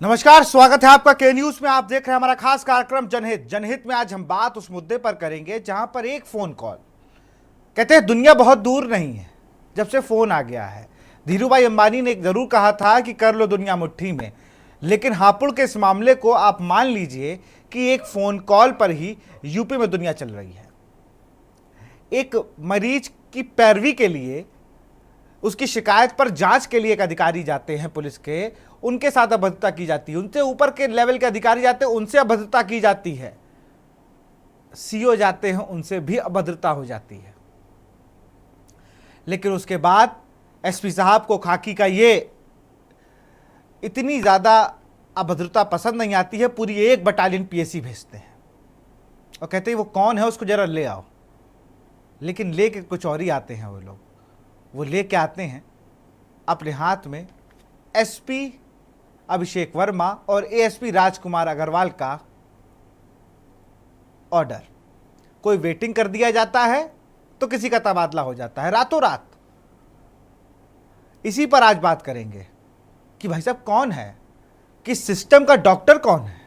नमस्कार, स्वागत है आपका के न्यूज में। आप देख रहे हैं हमारा खास कार्यक्रम जनहित। जनहित में आज हम बात उस मुद्दे पर करेंगे जहां पर एक फोन कॉल, कहते हैं दुनिया बहुत दूर नहीं है जब से फोन आ गया है। धीरूभाई अंबानी ने जरूर कहा था कि कर लो दुनिया मुट्ठी में, लेकिन हापुड़ के इस मामले को आप मान लीजिए कि एक फोन कॉल पर ही यूपी में दुनिया चल रही है। एक मरीज की पैरवी के लिए, उसकी शिकायत पर जांच के लिए एक अधिकारी जाते हैं पुलिस के, उनके साथ अभद्रता की जाती है। उनसे ऊपर के लेवल के अधिकारी जाते हैं, उनसे अभद्रता की जाती है। सीओ जाते हैं, उनसे भी अभद्रता हो जाती है। लेकिन उसके बाद एसपी साहब को खाकी का ये इतनी ज्यादा अभद्रता पसंद नहीं आती है, पूरी एक बटालियन पीएसी भेजते हैं और कहते हैं वो कौन है उसको जरा ले आओ। लेकिन लेके कुछ और ही आते हैं वो लोग। वो लेके आते हैं अपने हाथ में एसपी अभिषेक वर्मा और एएसपी राजकुमार अग्रवाल का ऑर्डर। कोई वेटिंग कर दिया जाता है तो किसी का तबादला हो जाता है रातों रात। इसी पर आज बात करेंगे कि भाई साहब कौन है, कि सिस्टम का डॉक्टर कौन है।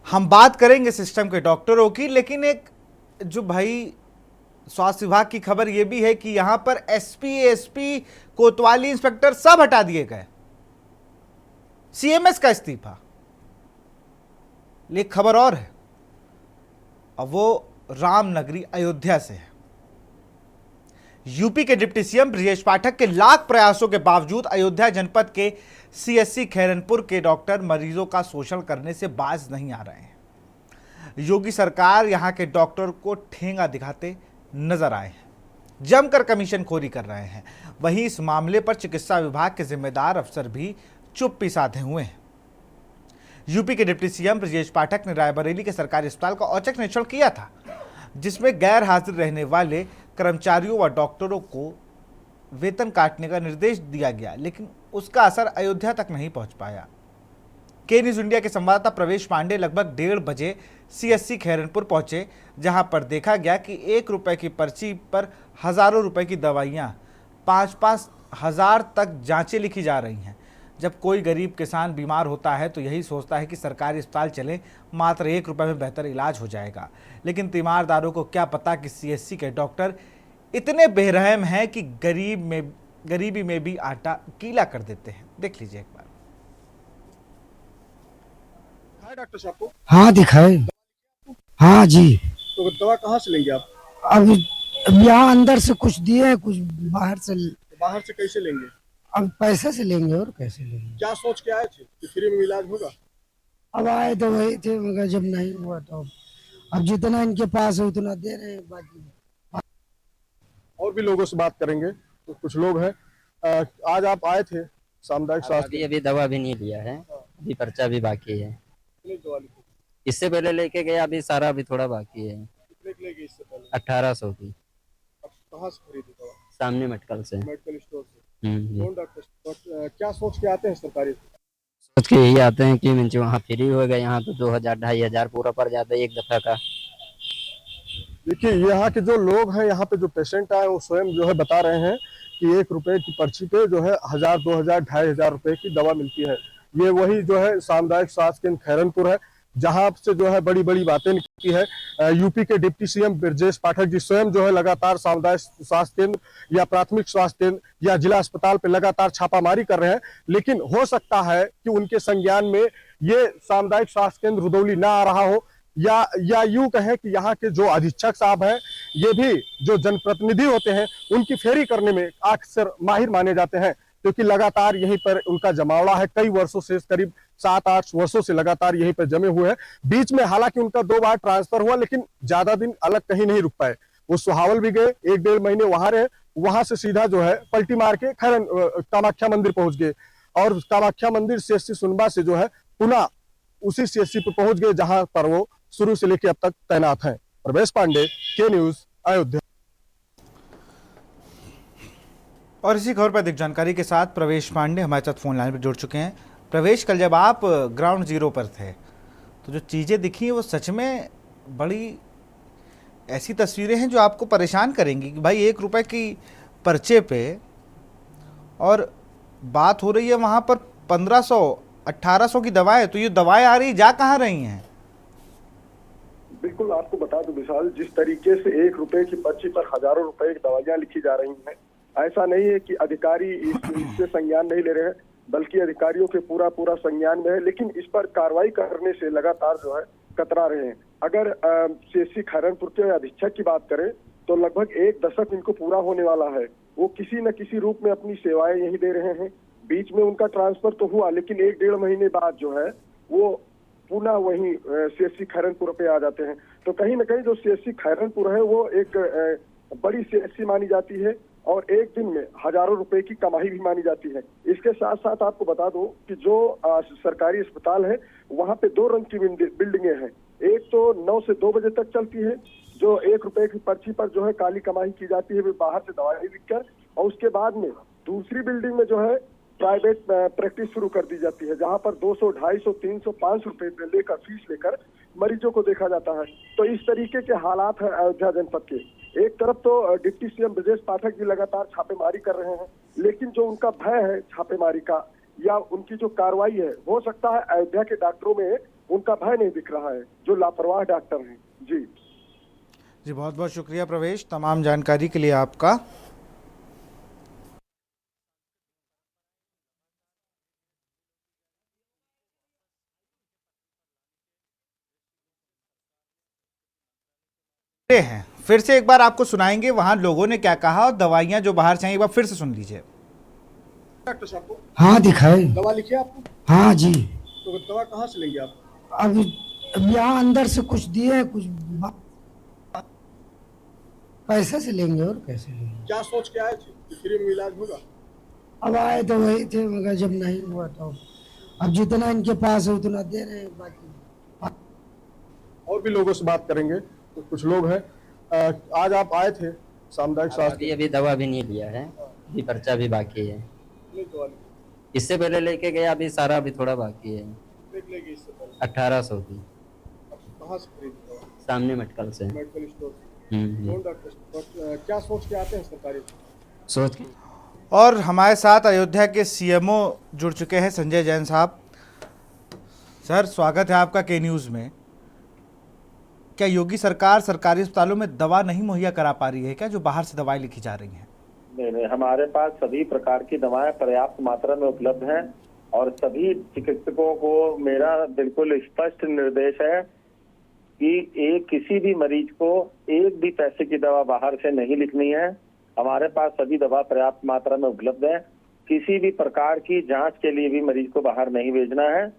हम बात करेंगे सिस्टम के डॉक्टरों की, लेकिन एक जो भाई स्वास्थ्य विभाग की खबर यह भी है कि यहां पर एसपी, एसपी, कोतवाली, इंस्पेक्टर सब हटा दिए गए। सीएमएस का इस्तीफा। लेकिन खबर और है, अब वो रामनगरी अयोध्या से है। यूपी के डिप्टी सीएम ब्रजेश पाठक के लाख प्रयासों के बावजूद अयोध्या जनपद के सीएससी खैरनपुर के डॉक्टर मरीजों का शोषण करने से बाज नहीं आ रहे हैं। योगी सरकार यहां के डॉक्टर को ठेंगा दिखाते नजर आए हैं, जमकर कमीशनखोरी कर रहे हैं। वहीं इस मामले पर चिकित्सा विभाग के जिम्मेदार अफसर भी चुप्पी साधे हुए हैं। यूपी के डिप्टी सीएम ब्रजेश पाठक ने रायबरेली के सरकारी अस्पताल का औचक निरीक्षण किया था, जिसमें गैर हाजिर रहने वाले कर्मचारियों व डॉक्टरों को वेतन काटने का निर्देश दिया गया, लेकिन उसका असर अयोध्या तक नहीं पहुंच पाया। के न्यूज इंडिया के संवाददाता प्रवेश पांडे लगभग 1:30 बजे सीएससी खैरनपुर पहुंचे, जहां पर देखा गया कि 1 रुपए की पर्ची पर हजारों रुपए की दवाइयां, 5-5 हजार तक जांचें लिखी जा रही हैं। जब कोई गरीब किसान बीमार होता है तो यही सोचता है कि सरकारी अस्पताल चले, मात्र 1 रुपए में बेहतर इलाज हो जाएगा। लेकिन तीमारदारों को क्या पता कि सीएससी के डॉक्टर इतने बेरहम हैं कि गरीबी में भी आटा गीला कर देते हैं। देख लीजिए एक बार। हाँ डॉक्टर साहब को। हाँ दिखाए। हाँ जी। तो दवा कहाँ से लेंगे आप? अब यहाँ अंदर से कुछ दिए हैं, कुछ बाहर से। बाहर से कैसे लेंगे? अब पैसे से लेंगे और कैसे लेंगे। क्या सोच के आए थे कि फ्री में इलाज होगा? अब आए तो वही थे, मगर जब नहीं हुआ तो अब जितना इनके पास है उतना दे रहे हैं, बाकी और भी लोगों से बात करेंगे। तो कुछ लोग हैं। आज आप आए थे सामुदायिक स्वास्थ्य। अभी दवा भी नहीं लिया है, अभी पर्चा भी बाकी है। कितने दवा ली थी? इससे पहले लेके गया, अभी सारा अभी थोड़ा बाकी है। कितने की लेगी इससे पहले? 1800 की। अब कहाँ से खरीदी दवा? सामने मेडिकल से। मेडिकल स्टोर से। जी। कौन डॉक्टर? क्या सोच के आते हैं सरकारी? सोच के यही आते हैं कि मुझे वहाँ फ्री हो गए, यहाँ तो 2000-2500 पूरा पड़ जाता है एक दफा का। देखिए, यहाँ के जो लोग हैं, यहाँ पे जो पेशेंट आए, वो स्वयं जो है बता रहे हैं कि 1 रुपए की पर्ची पे जो है 1000, 2000, 2500 रुपए की दवा मिलती है। ये वही जो है सामुदायिक स्वास्थ्य केंद्र खैरनपुर है, जहां से जो है बड़ी बड़ी बातें निकली है। यूपी के डिप्टी सीएम ब्रजेश पाठक जी स्वयं जो है लगातार सामुदायिक स्वास्थ्य केंद्र या प्राथमिक स्वास्थ्य केंद्र या जिला अस्पताल पे लगातार छापामारी कर रहे हैं, लेकिन हो सकता है कि उनके संज्ञान में ये सामुदायिक स्वास्थ्य केंद्र रुदौली ना आ रहा हो, या यूं कहें कि यहाँ के जो अधीक्षक साहब हैं, ये भी जो जनप्रतिनिधि होते हैं, उनकी फेरी करने में अक्सर माहिर माने जाते हैं, क्योंकि लगातार यहीं पर उनका जमावड़ा है। कई वर्षों से, करीब 7-8 वर्षों से लगातार यहीं पर जमे हुए हैं। बीच में हालांकि उनका 2 बार ट्रांसफर हुआ, लेकिन ज्यादा दिन अलग कहीं नहीं रुक पाए। वो सुहावल भी गए, 1-1.5 महीने वहां रहे, वहां से सीधा जो है पलटी मार के कामाख्या मंदिर पहुंच गए, और कामाख्या मंदिर सीएससी सुनबा से जो है पुनः उसी सीएससी पे पहुंच गए, जहां पर वो शुरू से लेकर अब तक तैनात हैं। प्रवेश पांडे, के न्यूज, अयोध्या। और इसी खबर पर अधिक जानकारी के साथ प्रवेश पांडे हमारे साथ फोन लाइन पर जुड़ चुके हैं। प्रवेश, कल जब आप ग्राउंड जीरो पर थे तो जो चीज़ें दिखी वो सच में बड़ी ऐसी तस्वीरें हैं जो आपको परेशान करेंगी कि भाई 1 रुपए की पर्चे पे और बात हो रही है वहाँ पर 1500 1800 की दवाएं। तो ये दवाएं आ रही जा कहाँ रही हैं? बिल्कुल, आपको बता दूं विशाल, जिस तरीके से 1 रुपए की पर्ची पर हजारों रुपए की दवाइयां लिखी जा रही हैं, ऐसा नहीं है कि अधिकारी इससे संज्ञान नहीं ले रहे हैं, बल्कि अधिकारियों के पूरा संज्ञान में है, लेकिन इस पर कार्रवाई करने से लगातार जो है कतरा रहे हैं। अगर सीएससी खैरनपुर के अधीक्षक की बात करें तो लगभग 1 दशक इनको पूरा होने वाला है। वो किसी न किसी रूप में अपनी सेवाएं यही दे रहे हैं। बीच में उनका ट्रांसफर तो हुआ, लेकिन 1-1.5 महीने बाद जो है वो पुनः वही सीएससी खैरनपुर पे आ जाते हैं। तो कहीं न कहीं जो सीएससी खैरनपुर है वो एक बड़ी सीएससी मानी जाती है और एक दिन में हजारों रुपए की कमाई भी मानी जाती है। इसके साथ साथ आपको बता दो कि जो सरकारी अस्पताल है वहाँ पे 2 रंग की बिल्डिंगें हैं। एक तो 9 से 2 बजे तक चलती है, जो 1 रुपए की पर्ची पर जो है काली कमाई की जाती है बाहर से दवाई लिखकर, और उसके बाद में दूसरी बिल्डिंग में जो है प्राइवेट प्रैक्टिस शुरू कर दी जाती है, जहां पर 200, 250, 300, 500 रुपए लेकर फीस लेकर मरीजों को देखा जाता है। तो इस तरीके के हालात है अयोध्या जनपद के। एक तरफ तो डिप्टी सीएम ब्रजेश पाठक जी लगातार छापेमारी कर रहे हैं, लेकिन जो उनका भय है छापेमारी का या उनकी जो कार्रवाई है, हो सकता है अयोध्या के डॉक्टरों में उनका भय नहीं दिख रहा है, जो लापरवाह डॉक्टर हैं। जी बहुत बहुत शुक्रिया प्रवेश, तमाम जानकारी के लिए आपका। हैं फिर से एक बार आपको सुनाएंगे वहां लोगों ने क्या कहा और दवाइयां जो बाहर से आई एक बार फिर से सुन लीजिए। डॉक्टर साहब को हाँ दिखाए। दवा लिखी आपको? हाँ जी। तो दवा कहाँ से लेंगे आप? अब यहाँ अंदर से कुछ दिए हैं, कुछ पैसे से लेंगे और कैसे लेंगे। क्या सोच के आए थे कि फ्री में इलाज होगा? अब आए तो वही थे, मगर जब नहीं हुआ तो अब जितना इनके पास है उतना दे रहे हैं, बाकी और भी लोगों से बात करेंगे। तो कुछ लोग हैं, आज आप आए थे सामुदायिक स्वास्थ्य, अभी दवा भी नहीं लिया है, अभी पर्चा भी बाकी है। इससे पहले लेके गया, अभी सारा अभी थोड़ा बाकी है। 1800 की। कहाँ से खरीदी? सामने मेडिकल से। मेडिकल स्टोर से। क्या सोच के आते हैं सरकारी? सोच के। और हमारे साथ अयोध्या के सीएमओ जुड़ चुके हैं, संजय जैन साहब। सर, स्वागत है आपका के न्यूज़ में। क्या योगी सरकार सरकारी अस्पतालों में दवा नहीं मुहैया करा पा रही है क्या, जो बाहर से दवाएं लिखी जा रही हैं? नहीं, हमारे पास सभी प्रकार की दवाएं पर्याप्त मात्रा में उपलब्ध हैं और सभी चिकित्सकों को मेरा बिल्कुल स्पष्ट निर्देश है कि किसी भी मरीज को एक भी पैसे की दवा बाहर से नहीं लिखनी है। हमारे पास सभी दवा पर्याप्त मात्रा में उपलब्ध है। किसी भी प्रकार की जांच के लिए भी मरीज को बाहर नहीं भेजना है।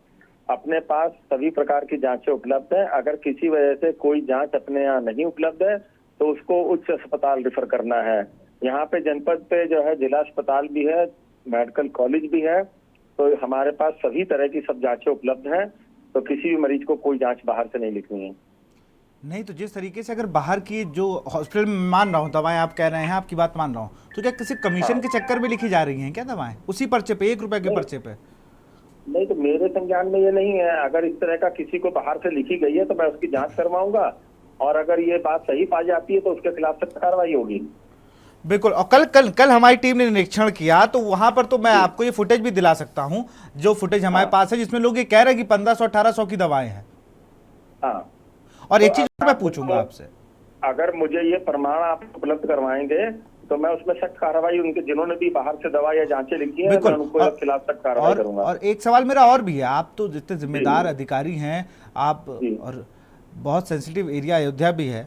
अपने पास सभी प्रकार की जांचें उपलब्ध है। अगर किसी वजह से कोई जांच अपने यहाँ नहीं उपलब्ध है तो उसको उच्च अस्पताल रेफर करना है। यहाँ पे जनपद पे जो है जिला अस्पताल भी है, मेडिकल कॉलेज भी है, तो हमारे पास सभी तरह की सब जांचें उपलब्ध हैं। तो किसी भी मरीज को कोई जांच बाहर से नहीं लिखनी है। नहीं तो जिस तरीके से अगर बाहर की जो हॉस्पिटल में मान रहा हूँ दवाएं आप कह रहे हैं, आपकी बात मान रहा हूँ, तो क्या किसी कमीशन के चक्कर में लिखी जा रही हैं क्या दवाएं उसी पर्चे पे, 1 रुपए के पर्चे पे? नहीं, तो मेरे संज्ञान में ये नहीं है। अगर इस तरह का किसी को बाहर से लिखी गई है तो मैं उसकी जांच करवाऊंगा और अगर ये बात सही पाई जाती है तो उसके खिलाफ सख्त कार्रवाई होगी। बिल्कुल। और कल हमारी टीम ने निरीक्षण किया तो वहां पर तो मैं आपको ये फुटेज भी दिला सकता हूं, जो फुटेज हमारे पास है, जिसमें लोग ये कह रहे हैं कि 1500-1800 की दवाएं हैं। हाँ, और एक चीज मैं पूछूंगा आपसे, अगर मुझे ये प्रमाण आप उपलब्ध करवाएंगे तो मैं उसमें सख्त कार्रवाई, उनके जिन्होंने भी बाहर से दवा या जांचें लिखी है मैं उनको खिलाफ सख्त कार्रवाई करूंगा। और एक सवाल मेरा और भी है, आप तो जितने जिम्मेदार अधिकारी हैं आप, और बहुत सेंसिटिव एरिया अयोध्या भी है,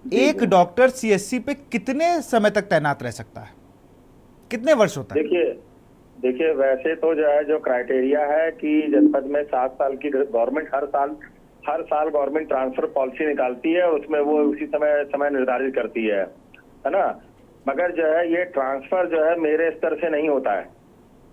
एक डॉक्टर सीएससी पे कितने समय तक तैनात रह सकता है, कितने वर्ष होता है? देखिए वैसे तो जो है, जो क्राइटेरिया है कि जनपद में 7 साल की गवर्नमेंट हर साल गवर्नमेंट ट्रांसफर पॉलिसी निकालती है और उसमें वो उसी समय निर्धारित करती है ना। मगर जो है ये ट्रांसफर जो है मेरे स्तर से नहीं होता है।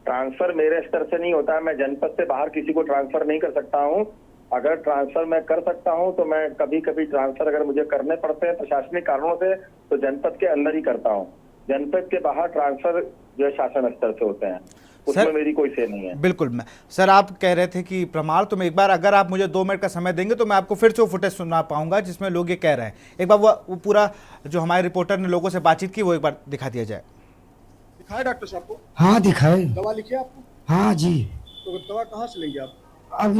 ट्रांसफर मेरे स्तर से नहीं होता है। मैं जनपद से बाहर किसी को ट्रांसफर नहीं कर सकता हूँ। अगर ट्रांसफर मैं कर सकता हूं तो मैं कभी कभी ट्रांसफर अगर मुझे करने पड़ते हैं प्रशासनिक कारणों से तो जनपद के अंदर ही करता हूं। जनपद के बाहर ट्रांसफर जो है शासन स्तर से होते हैं, उसमें मेरी कोई से नहीं है। बिल्कुल। मैं सर, आप कह रहे थे कि प्रमाण, तो मैं एक बार, अगर आप मुझे 2 मिनट का समय देंगे तो मैं आपको फिर से वो फुटेज सुना पाऊंगा जिसमें लोग ये कह रहे हैं। एक बार वो पूरा जो हमारे रिपोर्टर ने लोगों से बातचीत की वो एक बार दिखा दिया जाए। दिखाए डॉक्टर साहब को? हाँ दिखाए। दवा लिखी है आपको? हाँ जी। तो दवा कहाँ से लेंगे आप? अब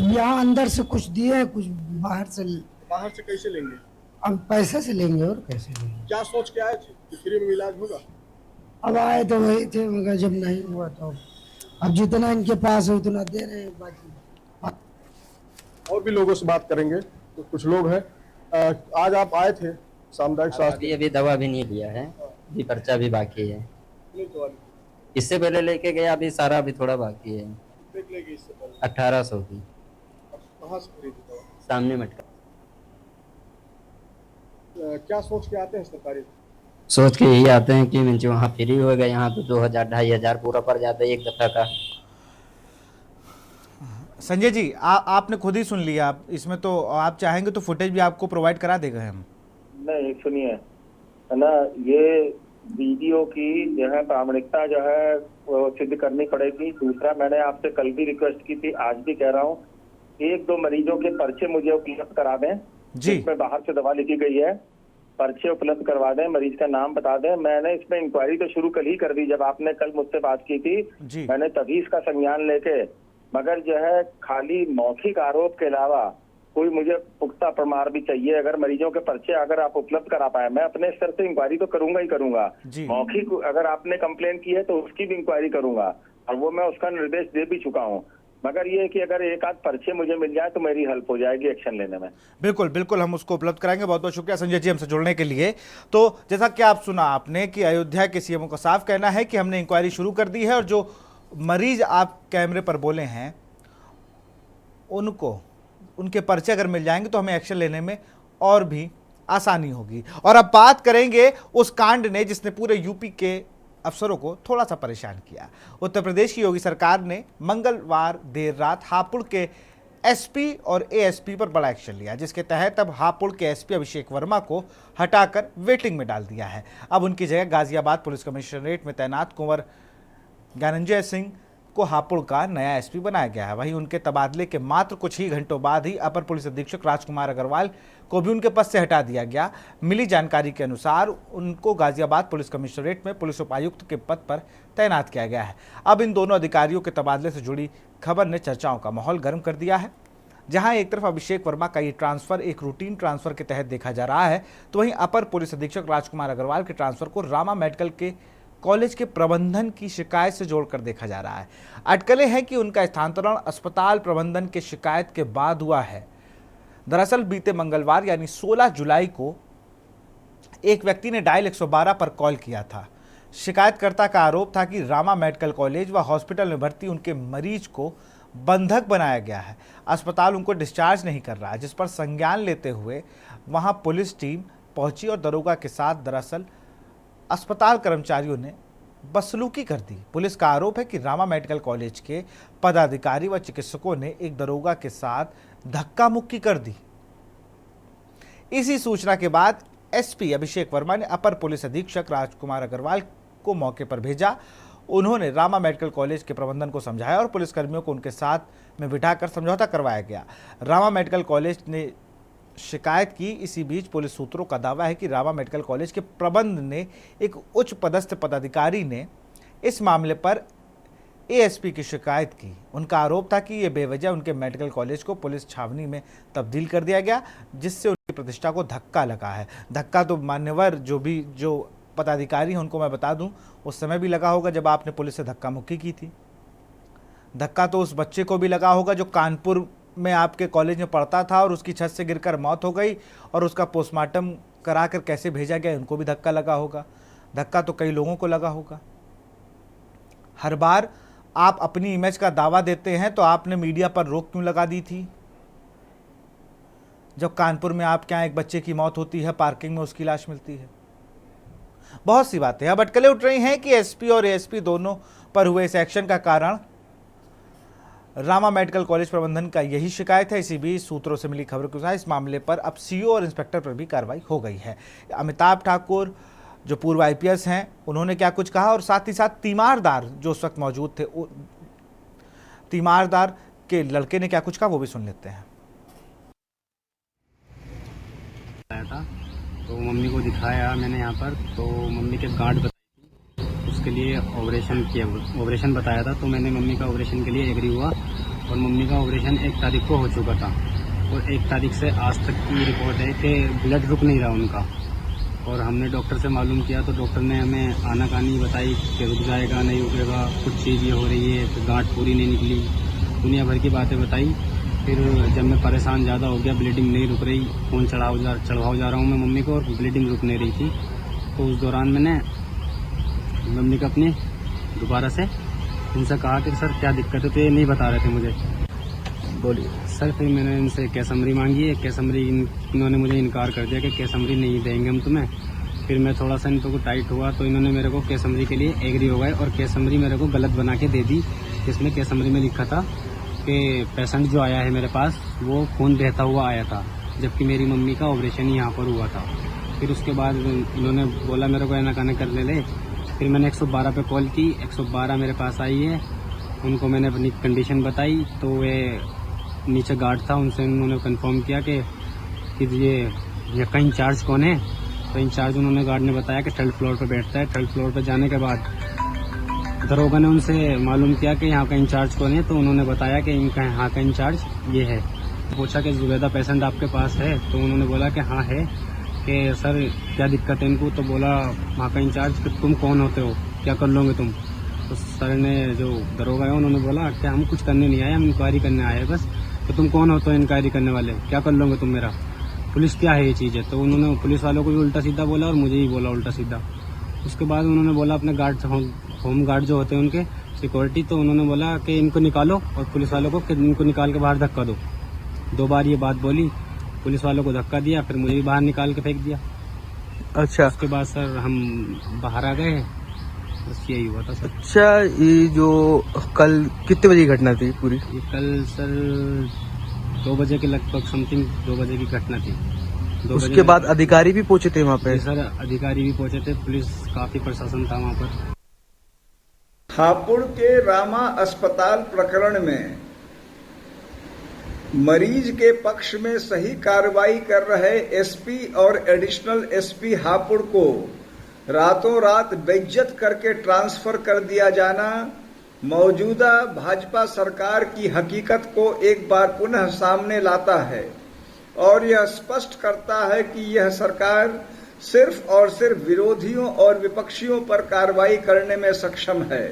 यहाँ अंदर से कुछ दिए हैं, कुछ बाहर से। बाहर से कैसे लेंगे? अब पैसे से लेंगे और कैसे लेंगे। क्या सोच के आए थे कि फ्री में इलाज होगा? अब आए तो वही थे, मगर जब नहीं हुआ तो अब जितना इनके पास है उतना दे रहे हैं, बाकी और भी लोगों से बात करेंगे। तो कुछ लोग हैं, आज आप आए थे सामुदायिक स्वास्थ्य? अभी दवा भी नहीं लिया है, अभी पर्चा भी बाकी है। दवा इससे पहले लेके गया, अभी सारा अभी थोड़ा बाकी है। लेगी इससे पहले? 1800 की। कहाँ से खरीदी दवा? सामने मटका। क्या सोच के आते हैं सरकारी? सोच के यही आते हैं कि मुझे वहाँ फ्री हो गए, यहाँ तो 2000 2500 पूरा पड़ जाता है एक दफा का। संजय जी, आपने खुद ही सुन लिया। आप इसमें तो आप चाहेंगे तो फुटेज भी आपको प्रोवाइड करा देगा हम। नहीं, सुनिए, है ना, ये वीडियो की जो है प्रामाणिकता जो है वो सिद्ध करनी पड़ेगी। दूसरा, मैंने आपसे कल भी रिक्वेस्ट की थी, आज भी कह रहा हूँ, 1-2 मरीजों के पर्चे मुझे उपलब्ध करा दें जी। जिसमें बाहर से दवा लिखी गई है, पर्चे उपलब्ध करवा दें, मरीज का नाम बता दें। मैंने इसमें इंक्वायरी तो शुरू कल ही कर दी, जब आपने कल मुझसे बात की थी जी। मैंने तभी इसका संज्ञान लेके, मगर जो है खाली मौखिक आरोप के अलावा कोई मुझे पुख्ता प्रमाण भी चाहिए। अगर मरीजों के पर्चे अगर आप उपलब्ध करा पाए, मैं अपने स्तर से इंक्वायरी तो करूंगा ही करूंगा। जी। मौखिक अगर आपने कंप्लेन की है तो उसकी भी इंक्वायरी करूंगा, और वो मैं उसका निर्देश दे भी चुका हूँ। मगर ये कि अगर एक आध पर्चे मुझे मिल जाए तो मेरी हेल्प हो जाएगी एक्शन लेने में। बिल्कुल बिल्कुल, हम उसको उपलब्ध कराएंगे। बहुत बहुत शुक्रिया संजय जी हमसे जुड़ने के लिए। तो जैसा कि आप सुना आपने कि अयोध्या के सीएमओ का साफ कहना है कि हमने इंक्वायरी शुरू कर दी है और जो मरीज आप कैमरे पर बोले हैं उनके पर्चे अगर मिल जाएंगे तो हमें एक्शन लेने में और भी आसानी होगी। और अब बात करेंगे उस कांड ने जिसने पूरे यूपी के अफसरों को थोड़ा सा परेशान किया। उत्तर प्रदेश की योगी सरकार ने मंगलवार देर रात हापुड़ के एसपी और एएसपी पर बड़ा एक्शन लिया, जिसके तहत अब हापुड़ के एसपी अभिषेक वर्मा को हटाकर वेटिंग में डाल दिया है। अब उनकी जगह गाजियाबाद पुलिस कमिश्नरेट में तैनात कुंवर ज्ञानंजय सिंह को हापुड़ का नया एसपी बनाया गया है। वहीं उनके तबादले के मात्र कुछ ही घंटों बाद ही अपर पुलिस अधीक्षक राजकुमार अग्रवाल को भी उनके पद से हटा दिया गया। मिली जानकारी के अनुसार उनको गाजियाबाद पुलिस कमिश्नरेट में पुलिस उपायुक्त के पद पर तैनात किया गया है। अब इन दोनों अधिकारियों के तबादले से जुड़ी खबर ने चर्चाओं का माहौल गर्म कर दिया है। जहां एक तरफ अभिषेक वर्मा का ये ट्रांसफर एक रूटीन ट्रांसफर के तहत देखा जा रहा है, तो वहीं अपर पुलिस अधीक्षक राजकुमार अग्रवाल के ट्रांसफर को रामा मेडिकल के कॉलेज के प्रबंधन की शिकायत से जोड़कर देखा जा रहा है। अटकलें हैं कि उनका स्थानांतरण अस्पताल प्रबंधन के शिकायत के बाद हुआ है। दरअसल बीते मंगलवार यानी 16 जुलाई को एक व्यक्ति ने डायल 112 पर कॉल किया था। शिकायतकर्ता का आरोप था कि रामा मेडिकल कॉलेज व हॉस्पिटल में भर्ती उनके मरीज को बंधक बनाया गया है। अस्पताल उनको डिस्चार्ज नहीं कर रहा है, जिस पर संज्ञान लेते हुए वहां पुलिस टीम पहुंची और दरोगा के साथ दरअसल अस्पताल कर्मचारियों ने बदसलूकी कर दी। पुलिस का आरोप है कि रामा मेडिकल कॉलेज के पदाधिकारी व चिकित्सकों ने एक दरोगा के साथ धक्का मुक्की कर दी। इसी सूचना के बाद एसपी अभिषेक वर्मा ने अपर पुलिस अधीक्षक राजकुमार अग्रवाल को मौके पर भेजा। उन्होंने रामा मेडिकल कॉलेज के प्रबंधन को समझाया और पुलिसकर्मियों को उनके साथ में बिठाकर समझौता करवाया गया। रामा मेडिकल कॉलेज ने शिकायत की। इसी बीच पुलिस सूत्रों का दावा है कि रामा मेडिकल कॉलेज के प्रबंध ने एक उच्च पदस्थ पदाधिकारी ने इस मामले पर एएसपी की शिकायत की। उनका आरोप था कि यह बेवजह उनके मेडिकल कॉलेज को पुलिस छावनी में तब्दील कर दिया गया, जिससे उनकी प्रतिष्ठा को धक्का लगा है। धक्का तो मान्यवर जो पदाधिकारी हैं उनको मैं बता दूं उस समय भी लगा होगा जब आपने पुलिस से धक्का मुक्की की थी। धक्का तो उस बच्चे को भी लगा होगा जो कानपुर में आपके कॉलेज में पढ़ता था और उसकी छत से गिरकर मौत हो गई और उसका पोस्टमार्टम कराकर कैसे भेजा गया, उनको भी धक्का लगा होगा। धक्का तो कई लोगों को लगा होगा। हर बार आप अपनी इमेज का दावा देते हैं तो आपने मीडिया पर रोक क्यों लगा दी थी जब कानपुर में आपके यहाँ एक बच्चे की मौत होती है, पार्किंग में उसकी लाश मिलती है? बहुत सी बातें अब अटकलें उठ रही हैं कि एसपी और एएसपी दोनों पर हुए इस एक्शन का कारण रामा मेडिकल कॉलेज प्रबंधन का यही शिकायत है। इसी बीच सूत्रों से मिली खबर के अनुसार इस मामले पर अब सीईओ और इंस्पेक्टर पर भी कार्रवाई हो गई है। अमिताभ ठाकुर जो पूर्व आईपीएस हैं, उन्होंने क्या कुछ कहा और साथ ही साथ तीमारदार जो उस वक्त मौजूद थे, तीमारदार के लड़के ने क्या कुछ कहा वो भी सुन लेते हैं। आया था तो मम्मी को दिखाया मैंने यहाँ पर, तो मम्मी के गांठ बताई थी, उसके लिए ऑपरेशन बताया था। तो मैंने मम्मी का ऑपरेशन के लिए एग्री हुआ और मम्मी का ऑपरेशन 1 तारीख को हो चुका था और 1 तारीख से आज तक की रिपोर्ट है कि ब्लड रुक नहीं रहा उनका। और हमने डॉक्टर से मालूम किया तो डॉक्टर ने हमें आनाकानी बताई कि रुक जाएगा, नहीं रुकेगा, कुछ चीज़ ये हो रही है, तो गांठ पूरी नहीं निकली, दुनिया भर की बातें बताई। फिर जब मैं परेशान ज़्यादा हो गया, ब्लीडिंग नहीं रुक रही, खून चढ़ावा जा रहा हूँ मैं मम्मी को और ब्लीडिंग रुक नहीं रही थी, तो उस दौरान मैंने मम्मी को अपनी दोबारा से उनसे कहा कि सर क्या दिक्कत है, तो ये नहीं बता रहे थे मुझे। बोलिए सर। फिर मैंने इनसे कैसमरी मांगी है, कैसमरी इन्होंने मुझे इनकार कर दिया कि कैसमरी नहीं देंगे हम तुम्हें। फिर मैं थोड़ा सा इन को टाइट हुआ तो इन्होंने मेरे को कैसमरी के लिए एग्री हो गए और कैसमरी मेरे को गलत बना के दे दी, जिसमें कैसमरी में लिखा था कि पेशेंट जो आया है मेरे पास वो खून बहता हुआ आया था, जबकि मेरी मम्मी का ऑपरेशन ही यहाँ पर हुआ था। फिर उसके बाद इन्होंने बोला मेरे को आनाकानी करने ले। फिर मैंने 112 पे कॉल की, 112 मेरे पास आई है, उनको मैंने अपनी कंडीशन बताई तो वे नीचे गार्ड था, उनसे उन्होंने कंफर्म किया कि ये का इंचार्ज कौन है। तो इंचार्ज उन्होंने गार्ड ने बताया कि 3rd फ्लोर पे बैठता है। 3rd फ्लोर पे जाने के बाद दरोगा ने उनसे मालूम किया कि यहाँ का इंचार्ज कौन है, तो उन्होंने बताया कि इनका यहाँ का इंचार्ज ये है। पूछा कि जुबैदा पेशेंट आपके पास है, तो उन्होंने बोला कि हाँ है। कि सर क्या दिक्कत है इनको, तो बोला वहाँ का इंचार्ज कि तुम कौन होते हो, क्या कर लोगे तुम। तो सर ने जो दरोगा है उन्होंने बोला कि हम कुछ करने नहीं आए, हम इंक्वायरी करने आए बस। तो तुम कौन होते हो इंक्वायरी करने वाले, क्या कर लोगे तुम मेरा, पुलिस क्या है ये चीज़ है। तो उन्होंने पुलिस वालों को भी उल्टा सीधा बोला और मुझे ही बोला उल्टा सीधा। उसके बाद उन्होंने बोला अपने गार्ड होम गार्ड जो होते हैं उनके सिक्योरिटी, तो उन्होंने बोला कि इनको निकालो और पुलिस वालों को कि इनको निकाल के बाहर धक्का दो। 2 बार ये बात बोली, पुलिस वालों को धक्का दिया, फिर मुझे भी बाहर निकाल के फेंक दिया। अच्छा, उसके बाद सर हम बाहर आ गए, बस यही हुआ था सर। अच्छा, ये जो कल कितने बजे की घटना थी पूरी? ये कल सर 2 बजे के लगभग समथिंग 2 बजे की घटना थी। उसके बाद अधिकारी भी पहुंचे थे वहाँ पे? सर अधिकारी भी पहुंचे थे, पुलिस काफी प्रशासन था वहाँ पर। हापुड़ के रामा अस्पताल प्रकरण में मरीज के पक्ष में सही कार्रवाई कर रहे एसपी और एडिशनल एसपी हापुड़ को रातों रात बेइज्जत करके ट्रांसफर कर दिया जाना मौजूदा भाजपा सरकार की हकीकत को एक बार पुनः सामने लाता है और यह स्पष्ट करता है कि यह सरकार सिर्फ और सिर्फ विरोधियों और विपक्षियों पर कार्रवाई करने में सक्षम है।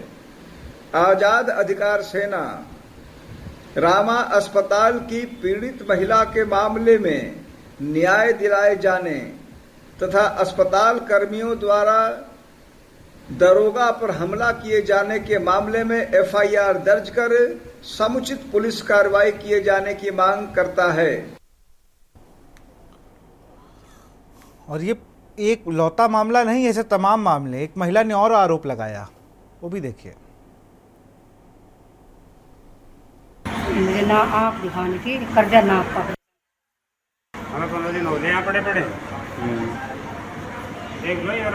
आजाद अधिकार सेना रामा अस्पताल की पीड़ित महिला के मामले में न्याय दिलाए जाने तथा अस्पताल कर्मियों द्वारा दरोगा पर हमला किए जाने के मामले में एफआईआर दर्ज कर समुचित पुलिस कार्रवाई किए जाने की मांग करता है। और ये एक लौता मामला नहीं, ऐसे तमाम मामले। एक महिला ने और आरोप लगाया, वो भी देखिए। मुझे ना आँख दिखाने की कर्जा ना आपका हमें 15 दिन हो गए यहाँ पड़े देख लो यार,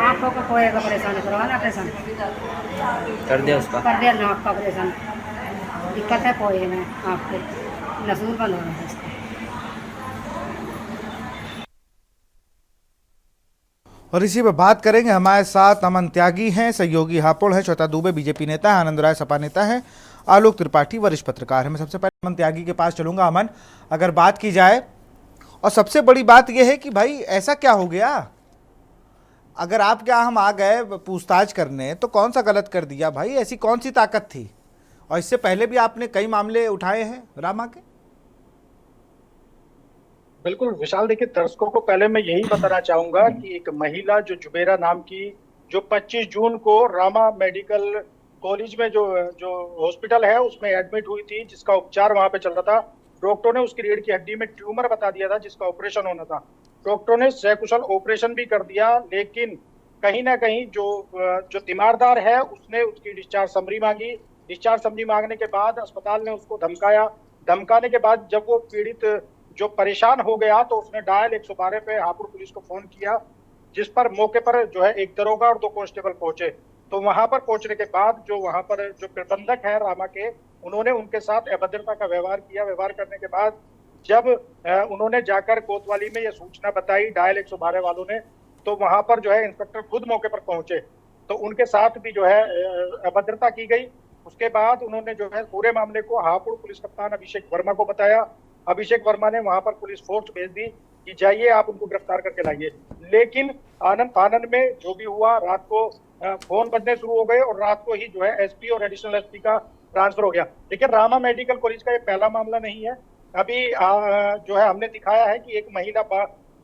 आँखों को कोई का परेशान करवाना ऑपरेशन कर दिया उसका, कर दिया ना आपका ऑपरेशन। दिक्कत है पोए में, आपको नसूर बंद हो रहा है इसका। और इसी पर बात करेंगे। हमारे साथ अमन त्यागी हैं, सहयोगी हापुड़ है, श्वेता दुबे बीजेपी नेता है, आनंद राय सपा नेता है, आलोक त्रिपाठी वरिष्ठ पत्रकार है। मैं सबसे पहले अमन त्यागी के पास चलूंगा। अमन, अगर बात की जाए और सबसे बड़ी बात यह है कि भाई ऐसा क्या हो गया, अगर आप क्या हम आ गए पूछताछ करने तो कौन सा गलत कर दिया भाई, ऐसी कौन सी ताकत थी? और इससे पहले भी आपने कई मामले उठाए हैं रामा के। बिल्कुल विशाल, देखिए दर्शकों को पहले मैं यही बताना चाहूंगा कि एक महिला जो जुबेरा नाम की, जो 25 जून को रामा मेडिकल कॉलेज में जो हॉस्पिटल है उसमें एडमिट हुई थी, जिसका उपचार वहां पे चल रहा था। डॉक्टरों ने उसकी रीढ़ की हड्डी में ट्यूमर बता दिया था जिसका ऑपरेशन होना था। डॉक्टरों ने सकुशल ऑपरेशन भी कर दिया, लेकिन कहीं ना कहीं जो तीमारदार है उसने उसकी डिस्चार्ज समरी मांगी। डिस्चार्ज समरी मांगने के बाद अस्पताल ने उसको धमकाया। धमकाने के बाद जब वो पीड़ित जो परेशान हो गया तो उसने डायल 112 पे हापुड़ पुलिस को फोन किया, जिस पर मौके पर जो है एक दरोगा और 2 कांस्टेबल पहुंचे। तो वहां पर पहुंचने के बाद जो वहां पर जो प्रबंधक है रामा के, उन्होंने उनके साथ अभद्रता का व्यवहार किया। व्यवहार करने के बाद जब उन्होंने जाकर कोतवाली में यह सूचना बताई डायल 112 वालों ने, तो वहां पर जो है इंस्पेक्टर खुद मौके पर पहुंचे, तो उनके साथ भी जो है अभद्रता की गई। उसके बाद उन्होंने जो है पूरे मामले को हापुड़ पुलिस कप्तान अभिषेक वर्मा को बताया। अभिषेक वर्मा ने वहां पर पुलिस फोर्स भेज दी कि जाइए आप उनको गिरफ्तार करके लाइए। लेकिन आनंद फानन में जो भी हुआ, रात को फोन बजने शुरू हो गए और रात को ही जो है एसपी और एडिशनल एसपी का ट्रांसफर हो गया। देखिए, रामा मेडिकल कॉलेज का ये पहला मामला नहीं है। अभी जो है हमने दिखाया है कि एक महिला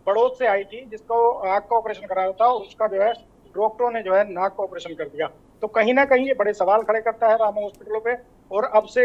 पड़ोस से आई थी जिसको आंख का ऑपरेशन कराया था और उसका जो है डॉक्टरों ने जो है नाक का ऑपरेशन कर दिया। तो कहीं ना कहीं ये बड़े सवाल खड़े करता है रामा हॉस्पिटलों पे। और अब से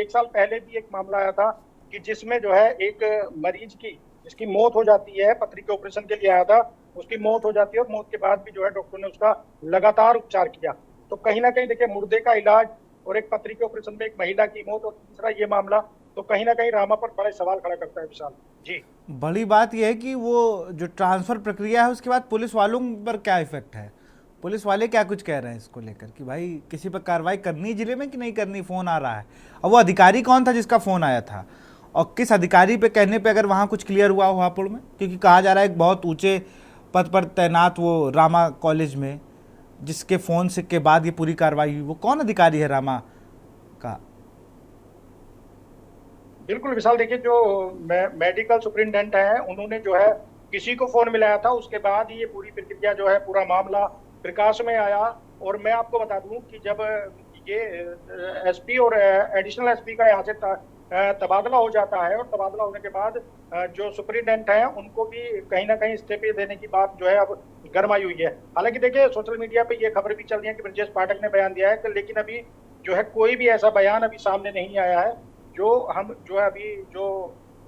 1 साल पहले भी एक मामला आया था कि जिसमें जो है एक मरीज की जिसकी मौत हो जाती है, पथरी के ऑपरेशन के लिए आया था, उसकी मौत हो जाती है और मौत के बाद भी जो है डॉक्टर ने उसका लगातार उपचार किया। तो कहीं ना कहीं देखिए, मुर्दे का इलाज और एक पथरी के ऑपरेशन में एक महिला की मौत और तीसरा ये मामला, तो कहीं ना कहीं रामा पर बड़े सवाल खड़ा करता है विशाल जी। बड़ी बात यह है कि वो जो ट्रांसफर प्रक्रिया है उसके बाद पुलिस वालों पर क्या इफेक्ट है, पुलिस वाले क्या कुछ कह रहे हैं इसको लेकर कि भाई किसी पर कार्रवाई करनी है जिले में कि नहीं करनी, फोन आ रहा है। और वो अधिकारी कौन था जिसका फोन आया था और किस अधिकारी पे कहने पे अगर वहाँ कुछ क्लियर हुआ हापुड़ में, क्योंकि कहा जा रहा है एक बहुत ऊंचे पद पर तैनात वो रामा कॉलेज में जिसके फोन से के बाद ये पूरी कार्रवाई हुई, वो कौन अधिकारी है रामा का? बिल्कुल विशाल, देखिए जो मेडिकल सुपरिटेंडेंट है उन्होंने जो है किसी को फोन मिलाया था, उसके बाद ये पूरी प्रक्रिया जो है पूरा मामला प्रकाश में आया। और मैं आपको बता दूं कि जब ये एसपी और एडिशनल एसपी का यहाँ से तबादला हो जाता है और तबादला होने के बाद जो सुपरिटेंडेंट है उनको भी कहीं ना कहीं इस्तीफे देने की बात जो है अब गरमाई हुई है। हालांकि देखिए, सोशल मीडिया पे ये खबर भी चल रही है कि ब्रजेश पाठक ने बयान दिया है, लेकिन अभी जो है कोई भी ऐसा बयान अभी सामने नहीं आया है जो हम जो है अभी जो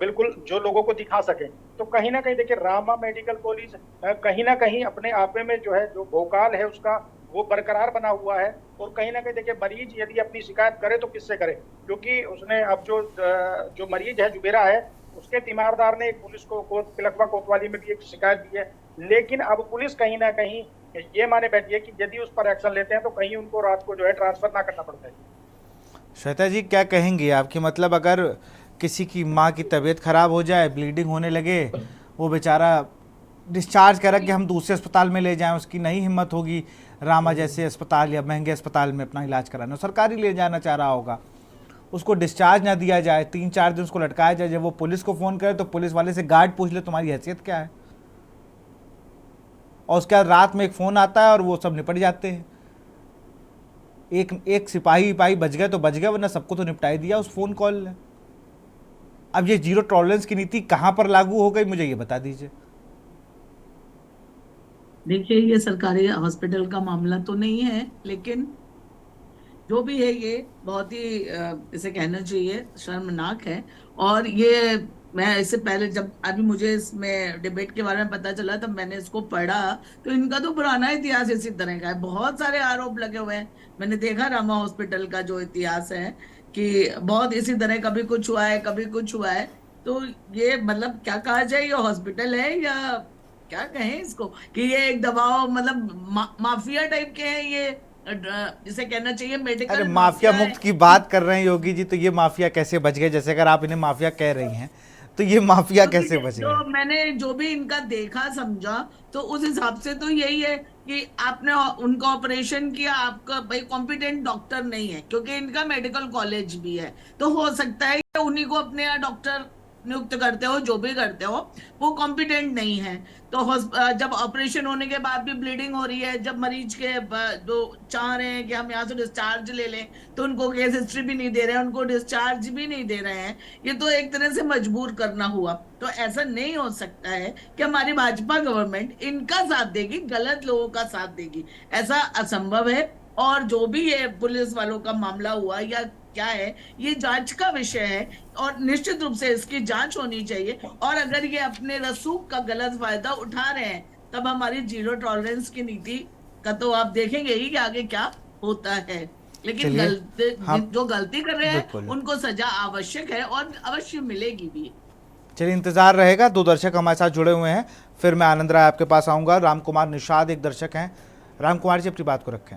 बिल्कुल जो लोगों को दिखा सके। तो कहीं ना कहीं देखिए, रामा मेडिकल कॉलेज कहीं ना कहीं अपने आप में जो है जो भोकाल है उसका वो बरकरार बना हुआ है। और कहीं ना कहीं देखिए, मरीज यदि अपनी शिकायत करे तो किससे करे, क्योंकि उसने अब जो मरीज है जुबेरा है उसके तीमारदार ने एक पुलिस को तिलकवा कोतवाली में भी एक शिकायत दी है। लेकिन अब पुलिस कहीं ना कहीं ये माने बैठी है कि यदि उस पर एक्शन लेते हैं तो कहीं उनको रात को जो है ट्रांसफर ना करना पड़ता है। श्वेता जी, क्या कहेंगे आपके मतलब अगर किसी की माँ की तबीयत खराब हो जाए, ब्लीडिंग होने लगे, वो बेचारा डिस्चार्ज करा कि हम दूसरे अस्पताल में ले जाएं, उसकी नहीं हिम्मत होगी रामा जैसे अस्पताल या महंगे अस्पताल में अपना इलाज कराना, सरकारी ले जाना चाह रहा होगा, उसको डिस्चार्ज ना दिया जाए, 3-4 दिन उसको लटकाया जाए, जब वो पुलिस को फ़ोन करे तो पुलिस वाले से गार्ड पूछ ले तुम्हारी हैसियत क्या है, और उसके बाद रात में एक फ़ोन आता है और वो सब निपट जाते हैं। एक सिपाही बच गए तो बच गए, वरना सबको तो निपटाई दिया उस फ़ोन कॉल ने। अब ये जीरो टॉलरेंस की नीति कहाँ पर लागू हो गई, मुझे ये बता दीजिए। देखिए, ये सरकारी हॉस्पिटल का मामला तो नहीं है, लेकिन जो भी है ये बहुत ही इसे कहना चाहिए शर्मनाक है। और ये मैं इससे पहले जब अभी मुझे इसमें डिबेट के बारे में पता चला तब मैंने इसको पढ़ा, तो इनका तो पुराना इतिहास इसी तरह का है, बहुत सारे आरोप लगे हुए हैं। मैंने देखा रामा हॉस्पिटल का जो इतिहास है कि बहुत इसी तरह कभी कुछ हुआ है कभी कुछ हुआ है। तो ये मतलब क्या कहा जाए, ये हॉस्पिटल है या क्या कहें इसको कि ये एक दबाव मतलब माफिया टाइप के हैं, ये जिसे कहना चाहिए मेडिकल। अरे माफिया मुक्त की बात कर रहे हैं योगी जी, तो ये माफिया कैसे बच गए? जैसे अगर आप इन्हें माफिया कह रही हैं तो ये माफिया कैसे बच गए? तो मैंने जो भी इनका देखा समझा तो उस हिसाब से तो यही है कि आपने उनका ऑपरेशन किया, आपका भाई कॉम्पिटेंट डॉक्टर नहीं है, क्योंकि इनका मेडिकल कॉलेज भी है, तो हो सकता है कि उन्हीं को अपने यहाँ डॉक्टर नियुक्त करते हो, जो भी करते हो वो कॉम्पिटेंट नहीं है। तो जब ऑपरेशन होने के बाद भी ब्लीडिंग हो रही है, जब मरीज के जो चाह रहे हैं कि हम यहाँ से डिस्चार्ज ले लें तो उनको केस हिस्ट्री भी नहीं दे रहे हैं, उनको डिस्चार्ज भी नहीं दे रहे हैं, ये तो एक तरह से मजबूर करना हुआ। तो ऐसा नहीं हो सकता है कि हमारी भाजपा गवर्नमेंट इनका साथ देगी, गलत लोगों का साथ देगी, ऐसा असंभव है। और जो भी ये पुलिस वालों का मामला हुआ या क्या है, ये जांच का विषय है और निश्चित रूप से इसकी जांच होनी चाहिए। और अगर ये अपने रसूख का गलत फायदा उठा रहे हैं तब हमारी जीरो टॉलरेंस की नीति का तो आप देखेंगे ही कि आगे क्या होता है। लेकिन चलिए, हम जो गलती कर रहे हैं बिल्कुल। उनको सजा आवश्यक है और अवश्य मिलेगी भी। चलिए, इंतजार रहेगा। 2 दर्शक हमारे साथ जुड़े हुए हैं, फिर मैं आनंद राय आपके पास आऊंगा। राम कुमार निषाद एक दर्शक हैं। राम कुमार जी, अपनी बात को रखें।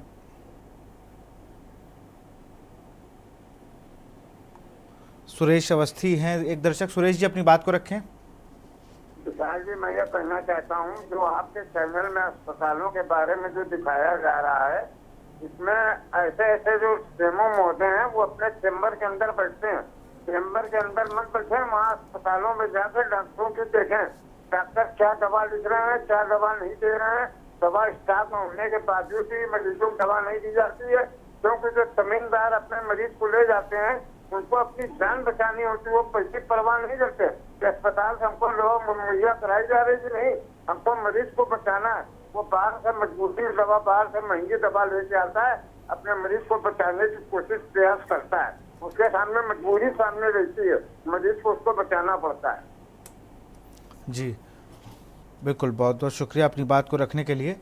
सुरेश अवस्थी हैं एक दर्शक। सुरेश जी, अपनी बात को रखें। विशाल जी, मैं ये कहना चाहता हूँ, जो आपके चैनल में अस्पतालों के बारे में जो दिखाया जा रहा है, इसमें ऐसे ऐसे जो सीएमओ महोदय हैं वो अपने चेम्बर के अंदर बैठते हैं। चेम्बर के अंदर मत बैठे, वहाँ अस्पतालों में जाकर डॉक्टरों की देखें डॉक्टर क्या दवा लिख रहे हैं, क्या दवा नहीं दे रहे हैं। दवा स्टॉक में होने के बावजूद भी मरीजों को दवा नहीं दी जाती है, क्योंकि जो जमींदार अपने मरीज को ले जाते हैं उनको अपनी जान बचानी होती है, वो पैसे परवाह नहीं करते कि अस्पताल से हमको दवा मुहैया कराई जा रही कि नहीं, हमको मरीज को बचाना है। वो बाहर से मजबूती दवा, बाहर से महंगी दवा लेके आता है, अपने मरीज को बचाने की कोशिश प्रयास करता है। उसके सामने मजबूरी सामने रहती है, मरीज को उसको बचाना पड़ता है। जी बिल्कुल, बहुत बहुत शुक्रिया अपनी बात को रखने के लिए।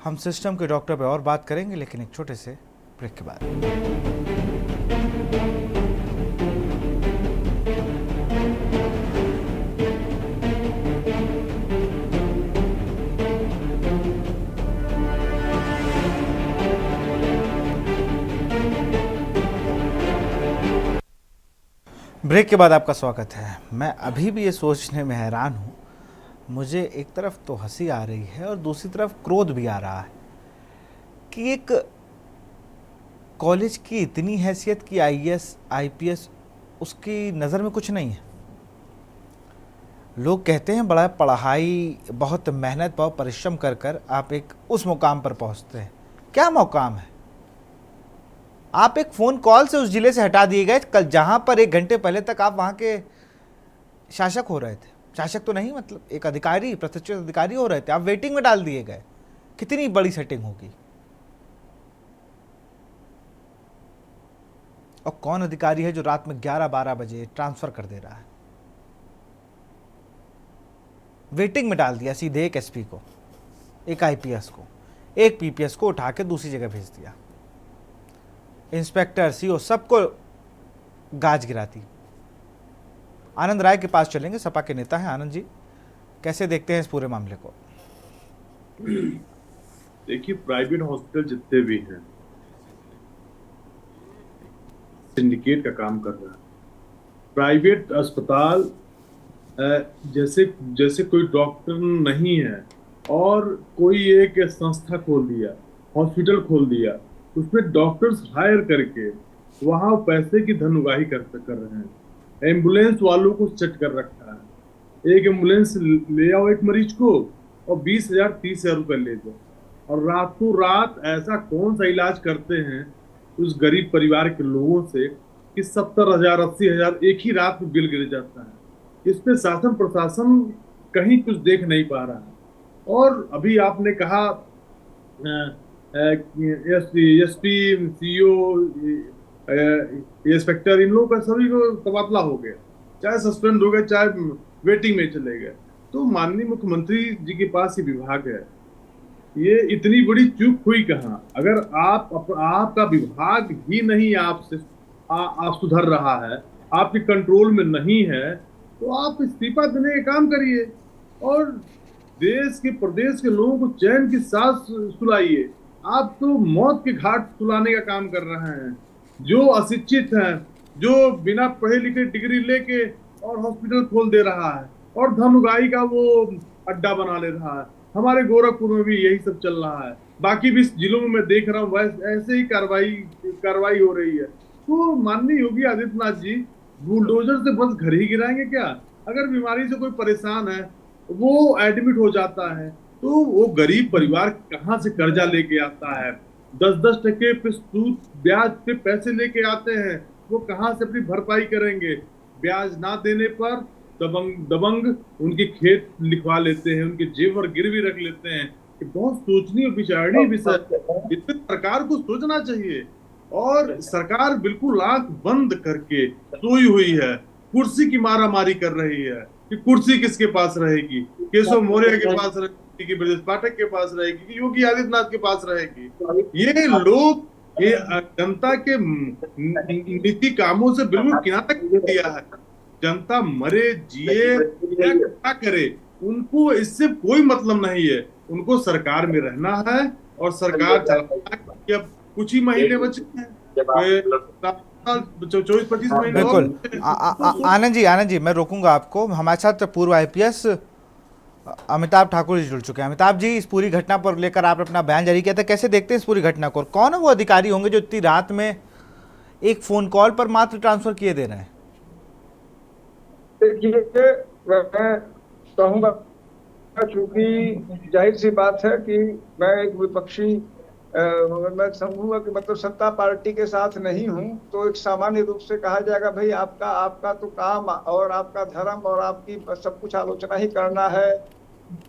हम सिस्टम के डॉक्टर पे और बात करेंगे, लेकिन एक छोटे से ब्रेक के बाद। ब्रेक के बाद आपका स्वागत है। मैं अभी भी ये सोचने में हैरान हूँ, मुझे एक तरफ तो हंसी आ रही है और दूसरी तरफ क्रोध भी आ रहा है कि एक कॉलेज की इतनी हैसियत की आईएएस आईपीएस उसकी नज़र में कुछ नहीं है। लोग कहते हैं बड़ा पढ़ाई, बहुत मेहनत, बहुत परिश्रम कर कर आप एक उस मुकाम पर पहुंचते हैं। क्या मुकाम है? आप एक फ़ोन कॉल से उस जिले से हटा दिए गए, कल जहां पर 1 घंटे पहले तक आप वहां के शासक हो रहे थे। शासक तो नहीं, मतलब एक अधिकारी, प्रतिष्ठित अधिकारी हो रहे थे, आप वेटिंग में डाल दिए गए। कितनी बड़ी सेटिंग होगी? और कौन अधिकारी है जो रात में 11-12 बजे ट्रांसफर कर दे रहा है? वेटिंग में डाल दिया सीधे एक एसपी को, एक आईपीएस को, एक पीपीएस को उठा के दूसरी जगह भेज दिया। इंस्पेक्टर, सीओ, सबको गाज गिराती। आनंद राय के पास चलेंगे, सपा के नेता हैं। आनंद जी, कैसे देखते हैं इस पूरे मामले को? देखिए, प्राइवेट हॉस्पिटल जितने भी हैं सिंडिकेट का काम कर रहा है। प्राइवेट अस्पताल जैसे कोई डॉक्टर नहीं है और कोई एक संस्था खोल दिया, हॉस्पिटल खोल दिया, उसमें डॉक्टर्स हायर करके वहां पैसे की धन उगाही कर रहे हैं। एम्बुलेंस वालों को सेट कर रखा है, एक एम्बुलेंस ले आओ एक मरीज को और 20,000 30,000 रुपए ले दो, और रातों रात ऐसा कौन सा इलाज करते हैं उस गरीब परिवार के लोगों से कि 70,000 80,000 एक ही रात में बिल गिर जाता है। इसमें शासन प्रशासन कहीं कुछ देख नहीं पा रहा है। और अभी आपने कहा एसपी, सीओ, इंस्पेक्टर, इन लोगों का सभी को तबादला हो गया, चाहे सस्पेंड हो गए, चाहे वेटिंग में चले गए। तो माननीय मुख्यमंत्री जी के पास ये विभाग है, ये इतनी बड़ी चूक हुई कहाँ? अगर आपका विभाग ही नहीं आपसे आप सुधर रहा है, आपके कंट्रोल में नहीं है, तो आप इस्तीफा देने का काम करिए और देश के प्रदेश के लोगों को चैन की सांस सुलाइए। आप तो मौत के घाट सुलाने का काम कर रहे हैं। जो अशिक्षित हैं, जो बिना पढ़े लिखे डिग्री लेके और हॉस्पिटल खोल दे रहा है और धन उगाही का वो अड्डा बना ले रहा है। हमारे गोरखपुर में भी यही सब चल रहा है, बाकी भी जिलों में मैं देख रहा हूँ ऐसे ही कार्रवाई हो रही है। तो माननीय योगी आदित्यनाथ जी बुलडोजर से बस घर ही गिराएंगे क्या? अगर बीमारी से कोई परेशान है, वो एडमिट हो जाता है, तो वो गरीब परिवार कहाँ से कर्जा लेके आता है? 10-10% पे सूद ब्याज पे पैसे लेके आते हैं, वो कहाँ से अपनी भरपाई करेंगे? ब्याज ना देने पर दबंग उनके खेत लिखवा लेते हैं, उनके जेवर गिरवी रख लेते हैं। बहुत सोचनीय और विचारणीय विषय, इसमें सरकार को सोचना चाहिए। और सरकार बिल्कुल आंख बंद करके सोई हुई है, कुर्सी की मारामारी कर रही है कि कुर्सी किसके पास रहेगी। केशव मौर्य के पास रहेगी, कि ब्रजेश पाठक के पास रहेगी, कि योगी आदित्यनाथ के पास रहेगी। ये लोग ये जनता के नीति कामों से बिल्कुल किनारा कर दिया है। जनता मरे जिए क्या करे, उनको इससे कोई मतलब नहीं है। उनको सरकार में रहना है और सरकार चलाना है। अब कुछ ही महीने बचे हैं, 24-25 महीने। बिल्कुल आनंद जी मैं रोकूंगा आपको। हमारे साथ पूर्व IPS अमिताभ ठाकुर जी जुड़ चुके हैं। अमिताभ जी, इस पूरी घटना पर लेकर आपने अपना बयान जारी किया था, कैसे देखते हैं इस पूरी घटना को? कौन है वो अधिकारी होंगे जो इतनी रात में एक फोन कॉल पर मात्र ट्रांसफर किए दे रहे हैं? देखिए, मैं कहूँगा, चूंकि जाहिर सी बात है कि मैं एक विपक्षी मैं समझूंगा कि मतलब सत्ता पार्टी के साथ नहीं हूं, तो एक सामान्य रूप से कहा जाएगा भाई आपका तो काम और आपका धर्म और आपकी सब कुछ आलोचना ही करना है,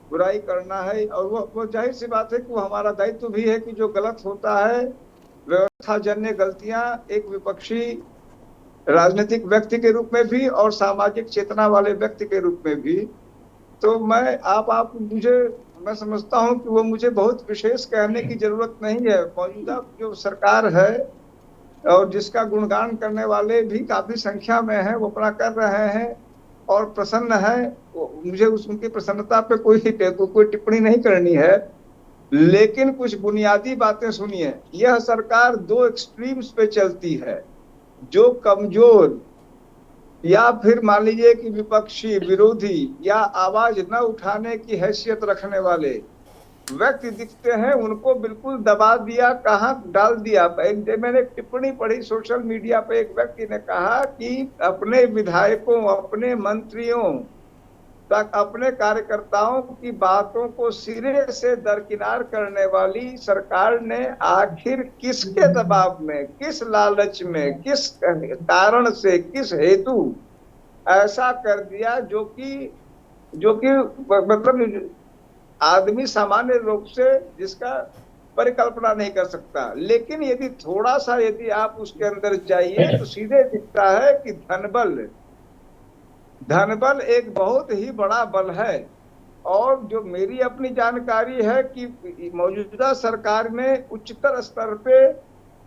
बुराई करना है। और वो जाहिर सी बात है कि वो हमारा दायित्व भी है कि जो गलत होता है, व्यवस्थाजन्य गलतियां, एक विपक्षी राजनीतिक व्यक्ति के रूप में भी और सामाजिक चेतना वाले व्यक्ति के रूप में भी, तो मैं समझता हूं कि वो मुझे बहुत विशेष कहने की जरूरत नहीं है। मौजूदा जो सरकार है और जिसका गुणगान करने वाले भी काफी संख्या में हैं, वो अपना कर रहे हैं और प्रसन्न है। मुझे उनकी प्रसन्नता पे कोई टिप्पणी नहीं करनी है, लेकिन कुछ बुनियादी बातें सुनिए। यह सरकार दो एक्सट्रीम्स पे चलती है। जो कमजोर या फिर मान लीजिए कि विपक्षी, विरोधी या आवाज न उठाने की हैसियत रखने वाले व्यक्ति दिखते हैं, उनको बिल्कुल दबा दिया, कहाँ डाल दिया। मैंने एक टिप्पणी पढ़ी सोशल मीडिया पे, एक व्यक्ति ने कहा कि अपने विधायकों, अपने मंत्रियों तक, अपने कार्यकर्ताओं की बातों को सिरे से दरकिनार करने वाली सरकार ने आखिर किसके दबाव में, किस लालच में, किस कारण से, किस हेतु ऐसा कर दिया जो कि मतलब आदमी सामान्य रूप से जिसका परिकल्पना नहीं कर सकता। लेकिन यदि आप उसके अंदर जाइए तो सीधे दिखता है कि धनबल एक बहुत ही बड़ा बल है। और जो मेरी अपनी जानकारी है कि मौजूदा सरकार में उच्चतर स्तर पे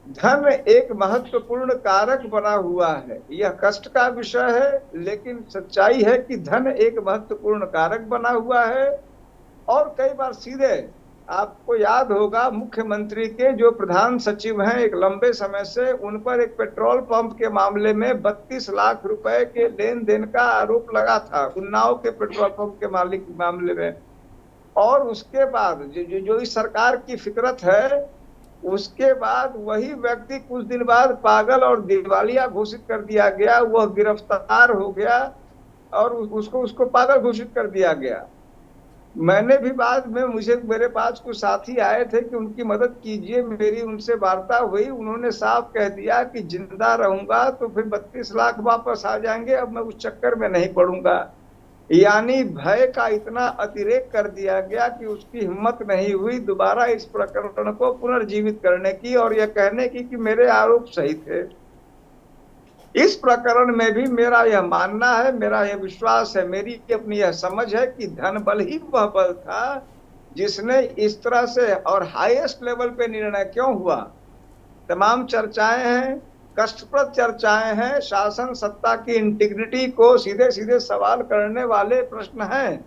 धन एक महत्वपूर्ण कारक बना हुआ है। यह कष्ट का विषय है, लेकिन सच्चाई है कि धन एक महत्वपूर्ण कारक बना हुआ है। और कई बार सीधे आपको याद होगा, मुख्यमंत्री के जो प्रधान सचिव हैं एक लंबे समय से, उन पर एक पेट्रोल पंप के मामले में 32 लाख रुपए के लेन देन का आरोप लगा था, उन्नाव के पेट्रोल पंप के मालिक के मामले में। और उसके बाद जो इस सरकार की फितरत है, उसके बाद वही व्यक्ति कुछ दिन बाद पागल और दिवालिया घोषित कर दिया गया। वह गिरफ्तार हो गया और उसको पागल घोषित कर दिया गया। मैंने भी बाद में, मेरे पास कुछ साथी आए थे कि उनकी मदद कीजिए, मेरी उनसे वार्ता हुई। उन्होंने साफ कह दिया कि जिंदा रहूंगा तो फिर 32 लाख वापस आ जाएंगे, अब मैं उस चक्कर में नहीं पड़ूंगा। यानी भय का इतना अतिरेक कर दिया गया कि उसकी हिम्मत नहीं हुई दोबारा इस प्रकरण को पुनर्जीवित करने की और यह कहने की कि मेरे आरोप सही थे। इस प्रकरण में भी मेरा यह मानना है, मेरा यह विश्वास है, मेरी अपनी यह समझ है कि धन बल ही वह बल था जिसने इस तरह से, और हाईएस्ट लेवल पे निर्णय क्यों हुआ, तमाम चर्चाएं हैं, कष्टप्रद चर्चाएं हैं, शासन सत्ता की इंटीग्रिटी को सीधे सीधे सवाल करने वाले प्रश्न हैं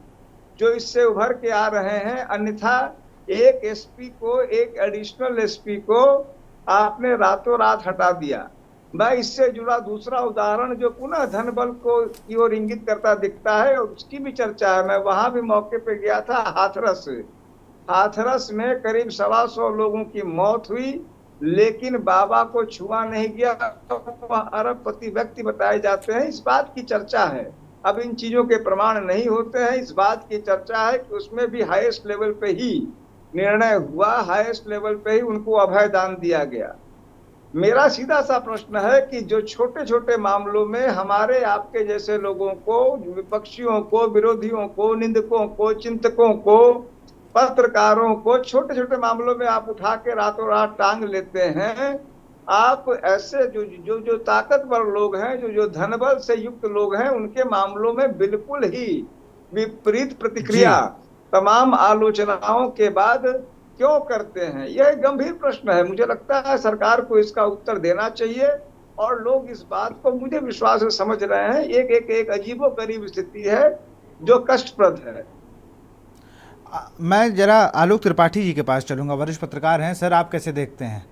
जो इससे उभर के आ रहे हैं। अन्यथा एक एसपी को, एक एडिशनल एसपी को आपने रातों रात हटा दिया। मैं इससे जुड़ा दूसरा उदाहरण जो पुनः धन बल को की ओर इंगित करता दिखता है, और उसकी भी चर्चा है। मैं वहां भी मौके पे गया था। हाथरस में करीब 125 लोगों की मौत हुई, लेकिन बाबा को छुआ नहीं गया। अरबपति व्यक्ति बताए जाते हैं, इस बात की चर्चा है। अब इन चीजों के प्रमाण नहीं होते हैं, इस बात की चर्चा है कि उसमें भी हाईएस्ट लेवल पे ही निर्णय हुआ, हाईएस्ट लेवल पे ही उनको अभय दान दिया गया। मेरा सीधा सा प्रश्न है कि जो छोटे छोटे मामलों में हमारे आपके जैसे लोगों को, विपक्षियों को, विरोधियों को, निंदकों को, चिंतकों को, पत्रकारों को छोटे छोटे मामलों में आप उठा के रातों रात टांग लेते हैं, आप ऐसे जो ताकतवर लोग हैं, जो धनबल से युक्त लोग हैं, उनके मामलों में बिल्कुल ही विपरीत प्रतिक्रिया तमाम आलोचनाओं के बाद क्यों करते हैं? यह एक गंभीर प्रश्न है। मुझे लगता है सरकार को इसका उत्तर देना चाहिए और लोग इस बात को, मुझे विश्वास है, समझ रहे हैं। एक अजीबोगरीब स्थिति है जो कष्टप्रद है। मैं जरा आलोक त्रिपाठी जी के पास चलूंगा, वरिष्ठ पत्रकार हैं। सर, आप कैसे देखते हैं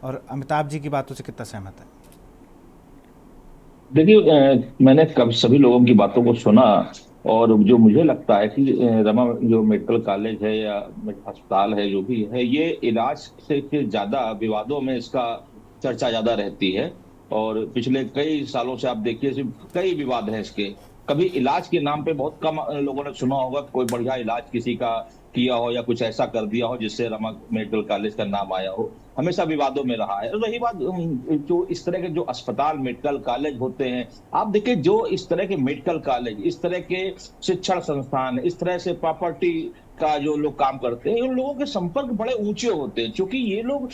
और अमिताभ जी की बातों से कितना सहमत है? देखिए, मैंने कब सभी लोगों की बातों को सुना और जो मुझे लगता है कि रमा जो मेडिकल कॉलेज है या अस्पताल है, जो भी है, ये इलाज से ज्यादा विवादों में इसका चर्चा ज्यादा रहती है। और पिछले कई सालों से आप देखिए कई विवाद हैं इसके। कभी इलाज के नाम पे बहुत कम लोगों ने सुना होगा कोई बढ़िया इलाज किसी का किया हो या कुछ ऐसा कर दिया हो जिससे रमा मेडिकल कॉलेज का नाम आया हो। हमेशा विवादों में रहा है। रही बात जो इस तरह के जो अस्पताल मेडिकल कॉलेज होते हैं, आप देखिए जो इस तरह के मेडिकल कॉलेज, इस तरह के शिक्षण संस्थान, इस तरह से प्रॉपर्टी का जो लोग काम करते हैं, उन लोगों के संपर्क बड़े ऊंचे होते हैं, क्योंकि ये लोग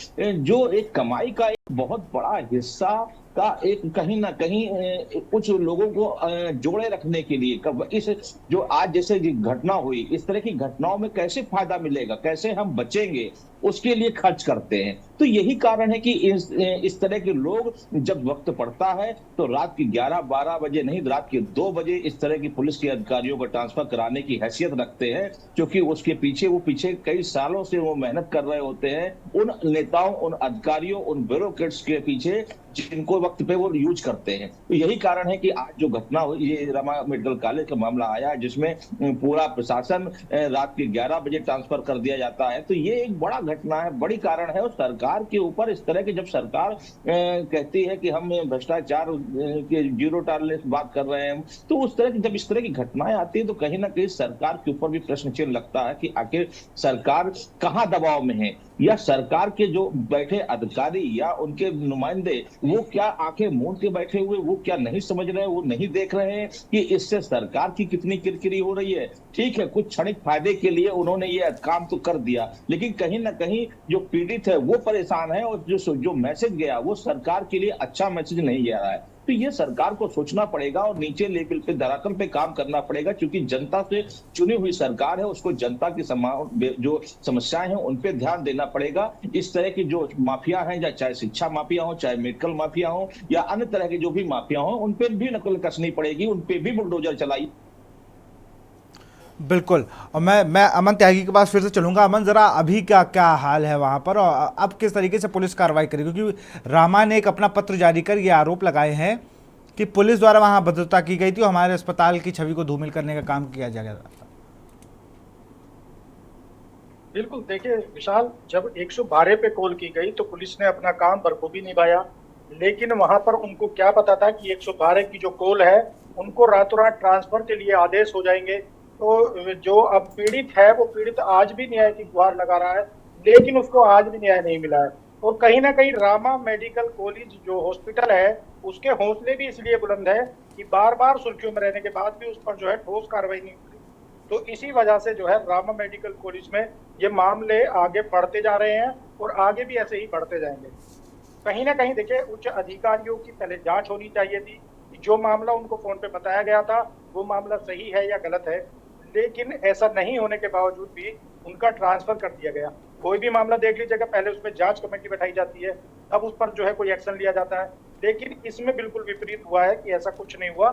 जो एक कमाई का एक बहुत बड़ा हिस्सा का एक कहीं ना कहीं कुछ लोगों को जोड़े रखने के लिए, इस जो आज जैसे घटना हुई, इस तरह की घटनाओं में कैसे फायदा मिलेगा, कैसे हम बचेंगे, उसके लिए खर्च करते हैं। तो यही कारण है कि इस तरह के लोग जब वक्त पड़ता है तो रात के 11-12 बजे नहीं, रात के 2 बजे इस तरह की पुलिस के अधिकारियों को ट्रांसफर कराने की हैसियत रखते हैं, क्योंकि उसके पीछे कई सालों से वो मेहनत कर रहे होते हैं, उन नेताओं, उन अधिकारियों, उन ब्यूरोक्रेट्स के पीछे, जिनको वक्त पे वो यूज करते हैं। तो यही कारण है कि आज जो घटना हुई, ये रमा मेडिकल कॉलेज का मामला आया है, जिसमें पूरा प्रशासन रात के 11 बजे ट्रांसफर कर दिया जाता है। तो ये एक बड़ा घटना है, बड़ी कारण है। और सरकार के ऊपर इस तरह के, जब सरकार कहती है कि हम भ्रष्टाचार के जीरो टॉलरेंस बात कर रहे हैं, तो उस तरह की जब इस तरह की घटनाएं आती है तो कहीं ना कहीं सरकार के ऊपर भी प्रश्न चिन्ह लगता है कि आखिर सरकार कहाँ दबाव में है, या सरकार के जो बैठे अधिकारी या उनके नुमाइंदे वो क्या आंखें मूंद के बैठे हुए, वो क्या नहीं समझ रहे हैं, वो नहीं देख रहे हैं कि इससे सरकार की कितनी किरकिरी हो रही है। ठीक है, कुछ क्षणिक फायदे के लिए उन्होंने ये काम तो कर दिया, लेकिन कहीं ना कहीं जो पीड़ित है वो परेशान है, और जो मैसेज गया वो सरकार के लिए अच्छा मैसेज नहीं जा रहा है। तो ये सरकार को सोचना पड़ेगा और नीचे लेवल पे, धरातल पे काम करना पड़ेगा, क्योंकि जनता से चुनी हुई सरकार है, उसको जनता की जो समस्याएं हैं उन पे ध्यान देना पड़ेगा। इस तरह की जो माफिया हैं, या चाहे शिक्षा माफिया हो, चाहे मेडिकल माफिया हो, या अन्य तरह के जो भी माफिया हो, उन पे भी नकल कसनी पड़ेगी, उन पे भी बुलडोजर चलाई। बिल्कुल। और मैं अमन त्यागी के पास फिर से चलूंगा। अमन, जरा अभी क्या हाल है वहां पर, और अब किस तरीके से पुलिस कार्रवाई करेगी? क्योंकि रामा ने एक अपना पत्र जारी कर ये आरोप लगाए हैं कि पुलिस द्वारा वहां भद्रता की गई थी और हमारे अस्पताल की छवि को धूमिल करने का काम किया जा रहा था। बिल्कुल, देखिए विशाल, जब 112 पे कॉल की गई तो पुलिस ने अपना काम बखूबी निभाया, लेकिन वहां पर उनको क्या पता था कि 112 की जो कॉल है उनको रातों रात ट्रांसफर के लिए आदेश हो जाएंगे। तो जो अब पीड़ित है, वो पीड़ित आज भी न्याय की गुहार लगा रहा है, लेकिन उसको आज भी न्याय नहीं मिला है। और कहीं ना कहीं रामा मेडिकल कॉलेज जो हॉस्पिटल है, उसके हौसले भी इसलिए बुलंद है कि बार बार सुर्खियों में रहने के बाद भी उस पर जो है ठोस कार्रवाई नहीं हुई। तो इसी वजह से जो है रामा मेडिकल कॉलेज में ये मामले आगे बढ़ते जा रहे हैं और आगे भी ऐसे ही बढ़ते जाएंगे। कहीं ना कहीं देखिए, उच्च अधिकारियों की पहले जांच होनी चाहिए थी कि जो मामला उनको फोन पे बताया गया था वो मामला सही है या गलत है, लेकिन ऐसा नहीं होने के बावजूद भी उनका ट्रांसफर कर दिया गया। कोई भी मामला देख लीजिएगा, पहले उसमें जांच कमेटी बैठाई जाती है, अब उस पर जो है कोई एक्शन लिया जाता है, लेकिन इसमें बिल्कुल विपरीत हुआ है कि ऐसा कुछ नहीं हुआ,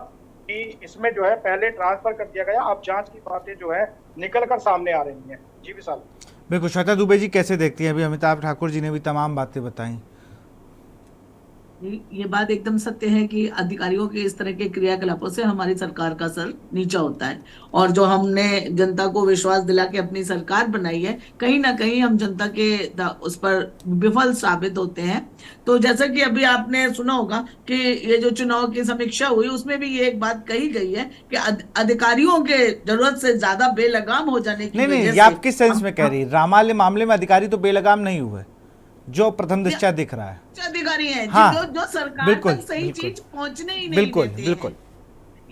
कि इसमें जो है पहले ट्रांसफर कर दिया गया। अब जांच की बातें जो है निकल कर सामने आ रही हैं। जी विशाल। बिल्कुल। श्वेता दुबे जी कैसे देखती हैं? अभी अमिताभ ठाकुर जी ने भी तमाम बातें बताई। ये बात एकदम सत्य है कि अधिकारियों के इस तरह के क्रियाकलापों से हमारी सरकार का सर नीचा होता है, और जो हमने जनता को विश्वास दिला के अपनी सरकार बनाई है, कहीं ना कहीं हम जनता के उस पर विफल साबित होते हैं। तो जैसा कि अभी आपने सुना होगा कि ये जो चुनाव की समीक्षा हुई, उसमें भी ये एक बात कही गई है कि अधिकारियों के जरूरत से ज्यादा बेलगाम हो जाने की नहीं, ये आप किस सेंस में कह रही है? रामा मामले में अधिकारी तो बेलगाम नहीं हुए, जो प्रथम दृष्टया दिख रहा है। अधिकारी हैं हाँ, जो सरकार तक सही चीज पहुंचने ही नहीं देते हैं। बिल्कुल।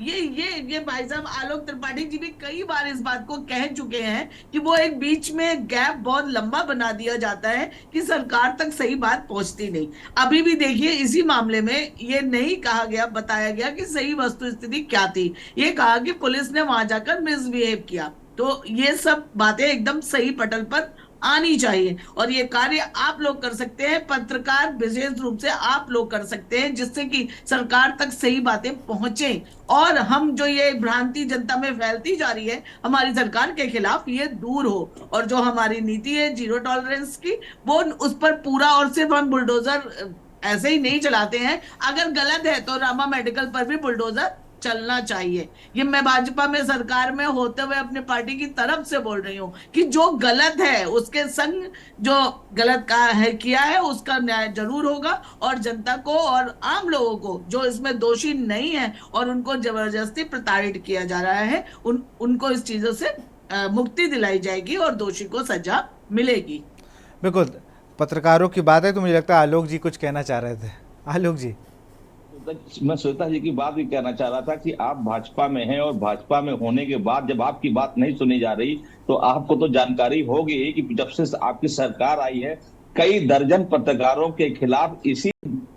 ये भाई साहब आलोक त्रिपाठी जी भी कई बार इस बात को कह चुके हैं कि वो एक बीच में गैप बहुत लंबा बना दिया जाता है कि सरकार तक सही बात पहुंचती नहीं। अभी भी देखिए, इसी मामले में ये नहीं कहा गया, बताया गया कि सही वस्तु स्थिति क्या थी। ये कहा कि पुलिस ने वहां जाकर मिसबिहेव किया। तो ये सब बातें एकदम सही पटल पर आनी चाहिए, और ये कार्य आप लोग कर सकते हैं, पत्रकार विशेष रूप से आप लोग कर सकते हैं, जिससे कि सरकार तक सही बातें पहुंचे और हम जो ये भ्रांति जनता में फैलती जा रही है हमारी सरकार के खिलाफ, ये दूर हो। और जो हमारी नीति है जीरो टॉलरेंस की, वो उस पर पूरा, और सिर्फ हम बुलडोजर ऐसे ही नहीं चलाते हैं, अगर गलत है तो रामा मेडिकल पर भी बुलडोजर चलना चाहिए। ये मैं भाजपा में सरकार में होते हुए अपने पार्टी की तरफ से बोल रही हूँ कि जो गलत है उसके संग जो गलत का है किया है उसका न्याय जरूर होगा, और जनता को और आम लोगों को जो इसमें दोषी नहीं है और उनको जबरदस्ती प्रताड़ित किया जा रहा है, उनको इस चीजों से मुक्ति दिलाई जाएगी और दोषी को सजा मिलेगी। बिल्कुल, पत्रकारों की बात है तो मुझे लगता है आलोक जी कुछ कहना चाह रहे थे। आलोक जी। मैं श्वेता जी की बात भी कहना चाह रहा था कि आप भाजपा में हैं और भाजपा में होने के बाद जब आपकी बात नहीं सुनी जा रही तो आपको तो जानकारी होगी कि जब से आपकी सरकार आई है कई दर्जन पत्रकारों के खिलाफ इसी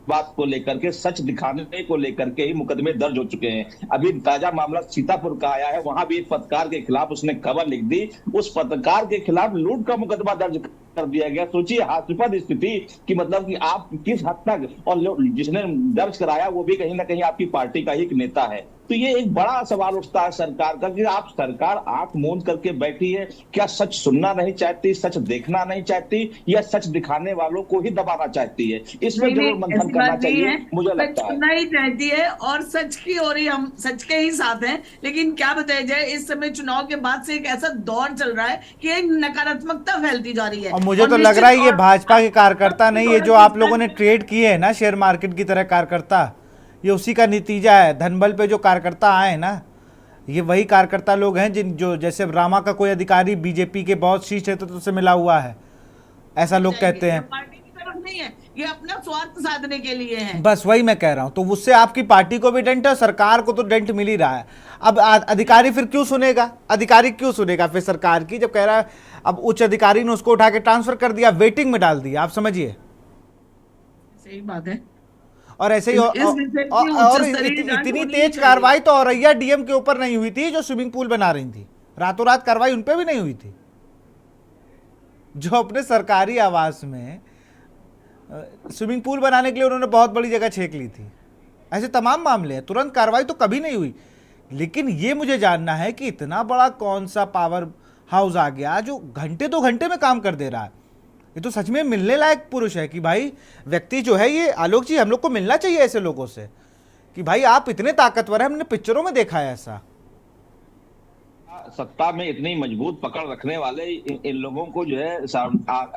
बात को लेकर के, सच दिखाने को लेकर के ही मुकदमे दर्ज हो चुके हैं। अभी ताजा मामला सीतापुर का आया है, वहां भी एक पत्रकार के खिलाफ उसने खबर लिख दी, उस पत्रकार के खिलाफ लूट का मुकदमा दर्ज कर दिया गया। सोचिए हास्यास्पद स्थिति कि मतलब कि आप किस हद तक, और जिसने दर्ज कराया वो भी कहीं ना कहीं आपकी पार्टी का ही एक नेता है। तो ये एक बड़ा सवाल उठता है सरकार का कि आप सरकार आंख मूंद करके बैठी है, क्या सच सुनना नहीं चाहती, सच देखना नहीं चाहती, या सच दिखाने वालों को ही दबाना चाहती है? इसमें जरूर मंथन करना चाहिए, मुझे लगता है। सुनना ही चाहती है और सच की ओर ही, हम सच के ही साथ हैं। लेकिन क्या बताया जाए, इस समय चुनाव के बाद से एक ऐसा दौर चल रहा है कि एक नकारात्मकता फैलती जा रही है, और मुझे तो लग रहा है ये भाजपा के कार्यकर्ता नहीं, ये जो आप लोगों ने ट्रेड किए है ना शेयर मार्केट की तरह कार्यकर्ता, ये उसी का नतीजा है। धनबल पे जो कार्यकर्ता आए हैं ना, ये वही कार्यकर्ता लोग हैं जिन जो, जैसे रामा का कोई अधिकारी बीजेपी के बहुत शीर्ष नेतृत्व से मिला हुआ है, ऐसा लोग कहते हैं। पार्टी की तरफ नहीं है, ये अपना स्वार्थ साधने के लिए है। बस वही मैं कह रहा हूं, तो उससे आपकी पार्टी को भी डेंट है और सरकार को तो डेंट मिल ही रहा है। अब अधिकारी फिर क्यों सुनेगा, अधिकारी क्यों सुनेगा फिर सरकार की, जब कह रहा है अब उच्च अधिकारी ने उसको उठा के ट्रांसफर कर दिया, वेटिंग में डाल दिया। आप समझिए, सही बात है। और ऐसे ही और इतनी तेज कार्रवाई तो औरैया डीएम के ऊपर नहीं हुई थी जो स्विमिंग पूल बना रही थी, रातों रात कार्रवाई उन पे भी नहीं हुई थी, जो अपने सरकारी आवास में स्विमिंग पूल बनाने के लिए उन्होंने बहुत बड़ी जगह छेक ली थी। ऐसे तमाम मामले हैं, तुरंत कार्रवाई तो कभी नहीं हुई। लेकिन ये मुझे जानना है कि इतना बड़ा कौन सा पावर हाउस आ गया जो घंटे 2 घंटे में काम कर दे रहा है। ये तो सच में मिलने लायक पुरुष है कि भाई व्यक्ति जो है ये, आलोक जी हम लोग को मिलना चाहिए ऐसे लोगों से कि भाई आप इतने ताकतवर हैं, हमने पिक्चरों में देखा है ऐसा। सत्ता में इतनी मजबूत पकड़ रखने वाले इन लोगों को जो है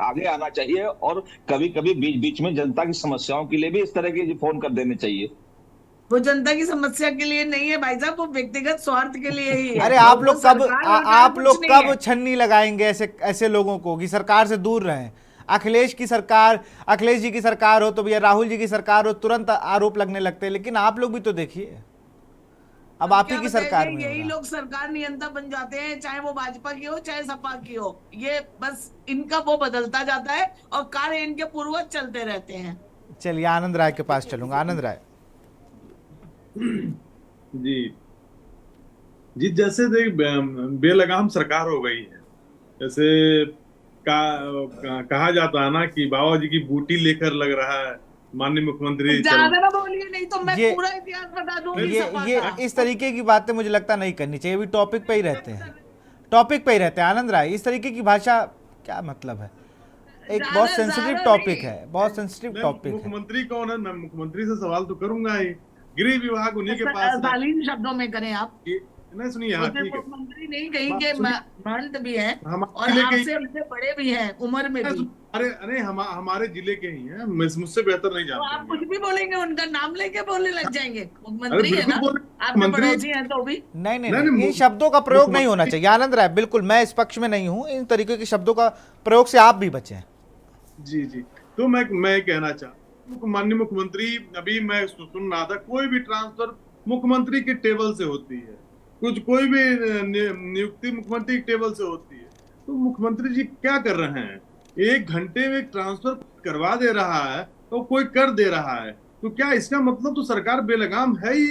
आगे आना चाहिए और कभी कभी बीच बीच में जनता की समस्याओं के लिए भी इस तरह के फोन कर देने चाहिए। वो जनता की समस्या के लिए नहीं है भाई साहब, वो व्यक्तिगत स्वार्थ के लिए ही है। अरे आप लोग कब छन्नी लगाएंगे ऐसे लोगों को कि सरकार से दूर रहें। अखिलेश जी की सरकार हो तो भैया, राहुल जी की सरकार हो, तुरंत आरोप लगने लगते हैं। लेकिन आप लोग भी तो देखिए, अब आप ही की सरकार में यही लोग सरकार नियंता बन जाते हैं, चाहे वो भाजपा की हो चाहे सपा की हो। ये बस इनका वो बदलता जाता है और कार्य इनके पूर्वज चलते रहते हैं। चलिए आनंद राय के पास चलूंगा। आनंद राय जी, जैसे बेलगाम सरकार हो गई है, जैसे कहा जाता है ना कि बाबा जी की बूटी लेकर लग रहा है माननीय मुख्यमंत्री। ज्यादा ना बोलिए, नहीं तो मैं पूरा इतिहास बता दूंगी। ये इस तरीके की बातें मुझे लगता नहीं करनी चाहिए। अभी टॉपिक पे ही रहते हैं आनंद राय। इस तरीके की भाषा क्या मतलब है? एक बहुत सेंसिटिव टॉपिक है, बहुत सेंसिटिव टॉपिक है। मुख्यमंत्री कौन है? मैं मुख्यमंत्री से सवाल तो करूंगा ही। गृह विभाग उन्हीं के पास। शालीन शब्दों में करें आप। नहीं सुनिए, हाँ ठीक है। मुख्यमंत्री नहीं कहेंगे, मर्द भी हैं और आपसे हमसे बड़े भी हैं उम्र में भी। अरे हमारे जिले के ही हैं, मुझसे बेहतर नहीं जानते। आप कुछ भी बोलेंगे, उनका नाम लेके बोलने लग जाएंगे। मुख्यमंत्री है ना, आपके पड़ोसी हैं तो भी। नहीं, इन शब्दों का प्रयोग नहीं होना चाहिए। आनंद राय, बिल्कुल मैं इस पक्ष में नहीं हूँ। इन तरीके के शब्दों का प्रयोग से आप भी बचें। जी, तो मैं कहना चाहता हूँ, माननीय मुख्यमंत्री, अभी मैं सुन रहा था, कोई भी ट्रांसफर मुख्यमंत्री के टेबल से होती है, कोई भी नियुक्ति मुख्यमंत्री के टेबल से होती है। तो मुख्यमंत्री जी क्या कर रहे हैं? 1 घंटे में ट्रांसफर करवा दे रहा है तो कोई कर दे रहा है, तो क्या इसका मतलब तो सरकार बेलगाम है ही?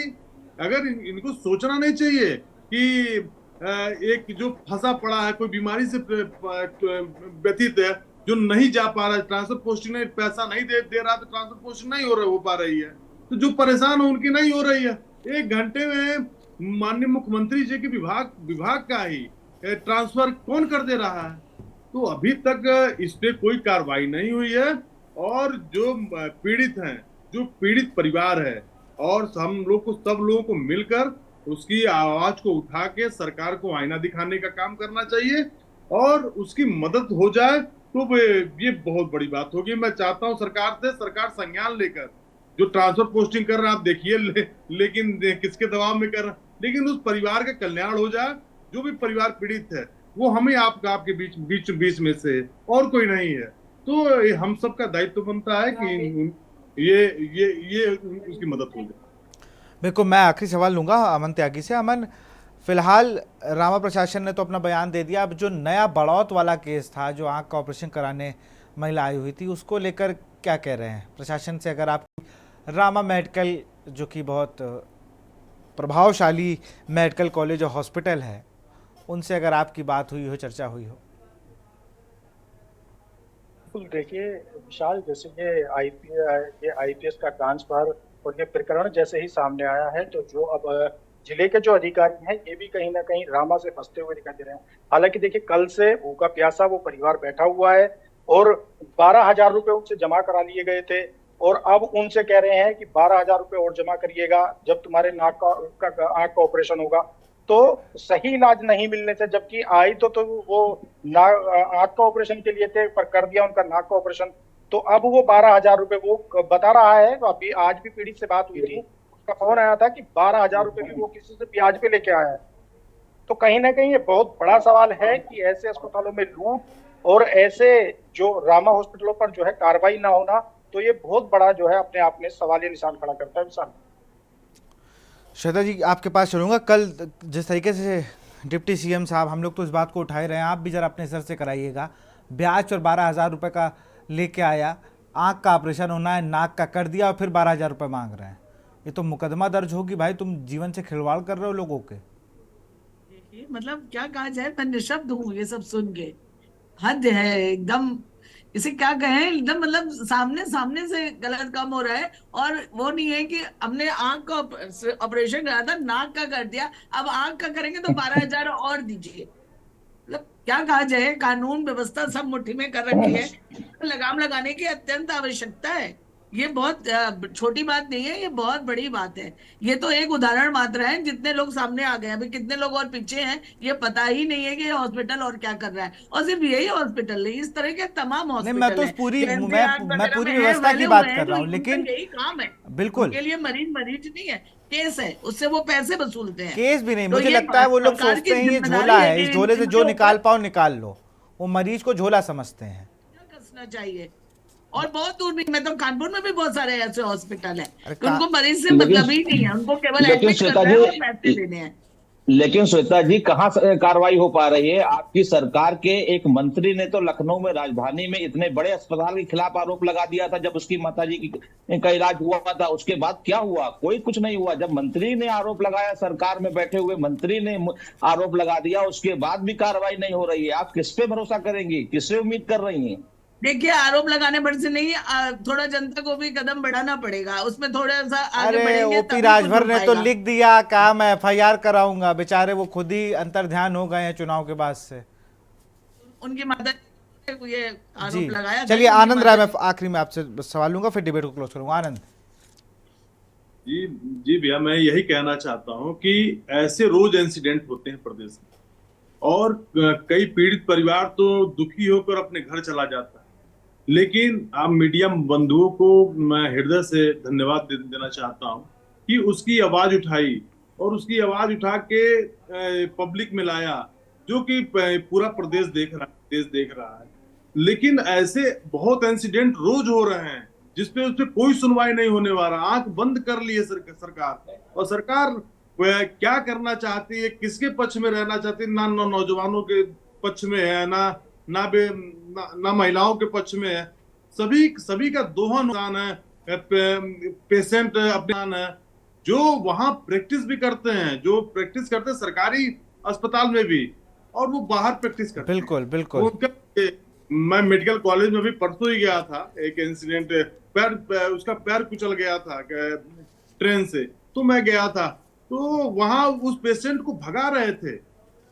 अगर इनको सोचना नहीं चाहिए कि एक जो फंसा पड़ा है, कोई बीमारी से व्यथित है, जो नहीं जा पा रहा है, ट्रांसफर पोस्टिंग नहीं, पैसा नहीं दे रहा, तो ट्रांसफर पोस्टिंग नहीं हो पा रही है, तो जो परेशान है उनकी नहीं हो रही है। 1 घंटे में माननीय मुख्यमंत्री जी के विभाग का ही ट्रांसफर कौन कर दे रहा है? तो अभी तक इस पे कोई कार्रवाई नहीं हुई है। और जो पीड़ित हैं, जो पीड़ित परिवार है, और सब लोगों को मिलकर उसकी आवाज को उठा के सरकार को आईना दिखाने का काम करना चाहिए और उसकी मदद हो जाए तो ये बहुत बड़ी बात होगी। मैं चाहता हूं सरकार संज्ञान लेकर जो ट्रांसफर पोस्टिंग कर रहा है, आप देखिए, लेकिन किसके दबाव में कर रहा है, लेकिन उस परिवार का कल्याण हो जाए। जो भी परिवार पीड़ित है वो हमें आपके बीच में से और कोई नहीं है। तो हम सबका दायित्व बनता है कि ये उसकी मदद हो जाए। बिल्कुल, मैं आखिरी सवाल लूंगा अमन त्यागी से। अमन, फिलहाल रामा प्रशासन ने तो अपना बयान दे दिया। अब जो नया बड़ौत वाला केस था, जो आंख का ऑपरेशन कराने महिला आई हुई थी, उसको लेकर क्या कह रहे हैं प्रशासन से? अगर आप रामा मेडिकल, जो कि बहुत प्रभावशाली मेडिकल कॉलेज और हॉस्पिटल है, उनसे अगर आपकी बात हुई हो, चर्चा हुई हो? देखिए विशाल, जैसे ये आईपीएस का ट्रांसफर और ये प्रकरण जैसे ही सामने आया है, तो जो अब जिले के जो अधिकारी हैं ये भी कहीं ना कहीं रामा से फंसते हुए दिखाई दे रहे हैं। हालांकि देखिए, कल से भूखा प्यासा वो परिवार बैठा हुआ है और 12,000 रुपए उनसे जमा करा लिए गए थे, और अब उनसे कह रहे हैं कि 12,000 रुपए और जमा करिएगा जब तुम्हारे आंख का ऑपरेशन होगा। तो सही इलाज नहीं मिलने से, जबकि आई तो वो आंख का ऑपरेशन के लिए थे, पर कर दिया उनका नाक का ऑपरेशन। तो अब वो 12,000 रुपए वो बता रहा है। तो अभी आज भी पीड़ित से बात हुई थी, उसका फोन आया था कि 12,000 रुपए भी वो किसी से ब्याज पे लेके आया है। तो कहीं ना कहीं ये बहुत बड़ा सवाल है कि ऐसे अस्पतालों में लूट और ऐसे जो रामा हॉस्पिटलों पर जो है कार्रवाई ना होना, तो ये बहुत बड़ा जो है अपने आप में सवालिया निशान खड़ा करता है। विशाल, श्वेता जी, आपके पास चलूंगा। कल जिस तरीके से डिप्टी सीएम साहब, हम लोग तो इस बात को उठाए रहे हैं, आप भी जरा अपने सर से कराइएगा। ब्याज और 12,000 रुपये का लेके आया, आंख का ऑपरेशन होना है, नाक का कर दिया और फिर 12,000 रुपये मांग रहे हैं। ये तो मुकदमा दर्ज होगी भाई, तुम जीवन से खिलवाड़ कर रहे हो लोगों के। मतलब क्या कहा जाए, मैं निशब्द हूँ ये सब सुन के। हद है एकदम, इसे क्या कहें, एकदम मतलब सामने से गलत काम हो रहा है। और वो नहीं है कि हमने आंख का ऑपरेशन कराया था, नाक का कर दिया, अब आंख का करेंगे तो 12,000 और दीजिए। मतलब क्या कहा जाए, कानून व्यवस्था सब मुट्ठी में कर रखी है, लगाम लगाने की अत्यंत आवश्यकता है। ये बहुत छोटी बात नहीं है, ये बहुत बड़ी बात है। ये तो एक उदाहरण मात्र है, जितने लोग सामने आ गए, अभी कितने लोग और पीछे हैं ये पता ही नहीं है कि ये हॉस्पिटल और क्या कर रहा है। और सिर्फ यही हॉस्पिटल नहीं, इस तरह के तमाम हॉस्पिटल मैं तो पूरी व्यवस्था की बात कर रहा हूँ, लेकिन यही काम है बिल्कुल उनके लिए। मरीज नहीं है, केस है, उससे वो पैसे वसूलते हैं। केस भी नहीं, मुझे लगता है वो लोग सोचते हैं ये झोला है, इस झोले से जो निकाल पाओ निकाल लो। वो मरीज को झोला समझते हैं। क्या कसना चाहिए। और बहुत दूर भी, मैं तो कानपुर में भी बहुत सारे ऐसे हॉस्पिटल है, उनको मरीज से मतलब ही नहीं है, उनको केवल एडमिट करना है और पैसे देने हैं। लेकिन श्वेता जी, कहाँ कार्रवाई हो पा रही है? आपकी सरकार के एक मंत्री ने तो लखनऊ में, राजधानी में इतने बड़े अस्पताल के खिलाफ आरोप लगा दिया था जब उसकी माताजी का इलाज हुआ था। उसके बाद क्या हुआ? कोई कुछ नहीं हुआ। जब मंत्री ने आरोप लगाया, सरकार में बैठे हुए मंत्री ने आरोप लगा दिया, उसके बाद भी कार्रवाई नहीं हो रही है। आप किस पे भरोसा करेंगी? किससे उम्मीद कर रही हैं? देखिए, आरोप लगाने पर से नहीं, थोड़ा जनता को भी कदम बढ़ाना पड़ेगा, उसमें थोड़ा सा आगे बढ़ेंगे। ओपी राजभर ने तो लिख दिया, कहा मैं FIR कराऊंगा। बेचारे वो खुद ही अंतर ध्यान हो गए हैं चुनाव के बाद से। उनकी माता ये आरोप लगाया। चलिए आनंद राय, मैं आखिरी में आपसे सवाल लूंगा, फिर डिबेट को क्लोज करूंगा। आनंद जी भैया, मैं यही कहना चाहता हूं कि ऐसे रोज इंसिडेंट होते हैं प्रदेश में, और कई पीड़ित परिवार तो दुखी होकर अपने घर चला जाता है। लेकिन आप मीडिया बंधुओं को मैं हृदय से धन्यवाद देना चाहता हूं कि उसकी आवाज उठाई और उसकी आवाज उठा के पब्लिक में लाया, जो कि पूरा प्रदेश देख रहा है। लेकिन ऐसे बहुत इंसिडेंट रोज हो रहे हैं जिसपे उसपे कोई सुनवाई नहीं होने वाला। आंख बंद कर ली है सरकार। और सरकार वह क्या करना चाहती है, किसके पक्ष में रहना चाहती है? ना नौजवानों के पक्ष में है, ना महिलाओं के पक्ष में है। सभी का दोहन नुकसान है। पेशेंट अपने है, जो वहां प्रैक्टिस भी करते हैं, सरकारी अस्पताल में भी, और वो बाहर प्रैक्टिस करते हैं। बिल्कुल बिल्कुल। मैं मेडिकल कॉलेज में भी परसों ही गया था, एक इंसिडेंट, उसका पैर कुचल गया था ट्रेन से, तो मैं गया था, तो वहां उस पेशेंट को भगा रहे थे।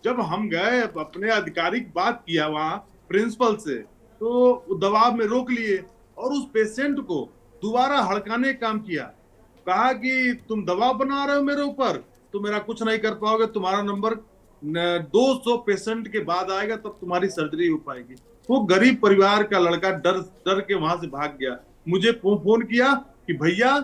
जब हम गए अपने आधिकारिक बात किया वहां प्रिंसिपल से, तो दबाव में रोक लिए और उस पेशेंट को दोबारा हड़काने का काम किया। कहा कि तुम दबाव बना रहे हो मेरे ऊपर, तो मेरा कुछ नहीं कर पाओगे, तुम्हारा नंबर 200 पेशेंट के बाद आएगा, तब तुम्हारी सर्जरी हो पाएगी। वो गरीब परिवार का लड़का डर के वहां से भाग गया। मुझे फोन किया कि भैया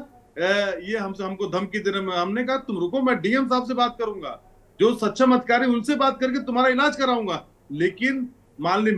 ये हमको धमकी दे रहे हैं। हमने कहा तुम रुको, मैं डीएम साहब से बात करूंगा, जो सक्षम अधिकारी उनसे बात करके तुम्हारा इलाज कराऊंगा। लेकिन मान ली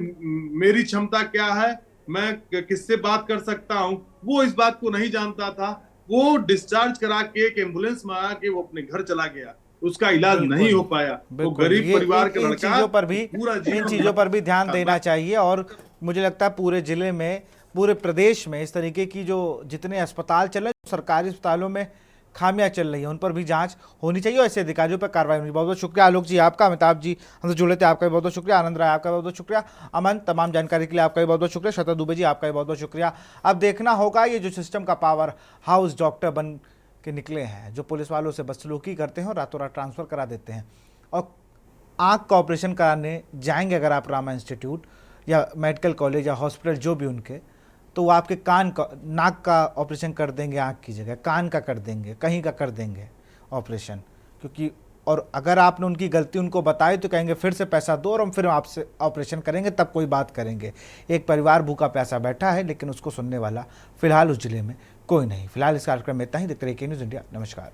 मेरी क्षमता क्या है, मैं किससे बात कर सकता हूं, वो इस बात को नहीं जानता था। वो डिस्चार्ज करा के एक एम्बुलेंस में आया के वो अपने घर चला गया, उसका इलाज नहीं हो पाया। वो गरीब परिवार का लड़का। इन चीजों पर भी ध्यान देना चाहिए, और मुझे लगता है पूरे जिले में, पूरे प्रदेश में इस तरीके की जो जितने अस्पताल चल रहे हैं, सरकारी अस्पतालों में खामियां चल रही हैं, उन पर भी जांच होनी चाहिए और ऐसे अधिकारियों पर कार्रवाई होनी चाहिए। बहुत बहुत शुक्रिया आलोक जी आपका, अमिताभ जी हमसे जुड़े थे आपका भी बहुत बहुत शुक्रिया, आनंद राय आपका बहुत बहुत शुक्रिया, अमन तमाम जानकारी के लिए आपका भी बहुत बहुत शुक्रिया, श्वेता दुबे जी आपका भी बहुत बहुत शुक्रिया। अब देखना होगा ये जो सिस्टम का पावर हाउस डॉक्टर बन के निकले हैं, जो पुलिस वालों से बदसलूकी करते हैं और रातों रात ट्रांसफ़र करा देते हैं, और आँख का ऑपरेशन कराने जाएंगे अगर आप रामा इंस्टीट्यूट या मेडिकल कॉलेज या हॉस्पिटल जो भी उनके, तो वो आपके कान का, नाक का ऑपरेशन कर देंगे, आँख की जगह कान का कर देंगे, कहीं का कर देंगे ऑपरेशन, क्योंकि और अगर आपने उनकी गलती उनको बताई तो कहेंगे फिर से पैसा दो और हम फिर आपसे ऑपरेशन करेंगे, तब कोई बात करेंगे। एक परिवार भूखा प्यासा बैठा है, लेकिन उसको सुनने वाला फिलहाल उस जिले में कोई नहीं। फिलहाल इस कार्यक्रम में इतना ही। देखते रहिए के न्यूज़ इंडिया। नमस्कार।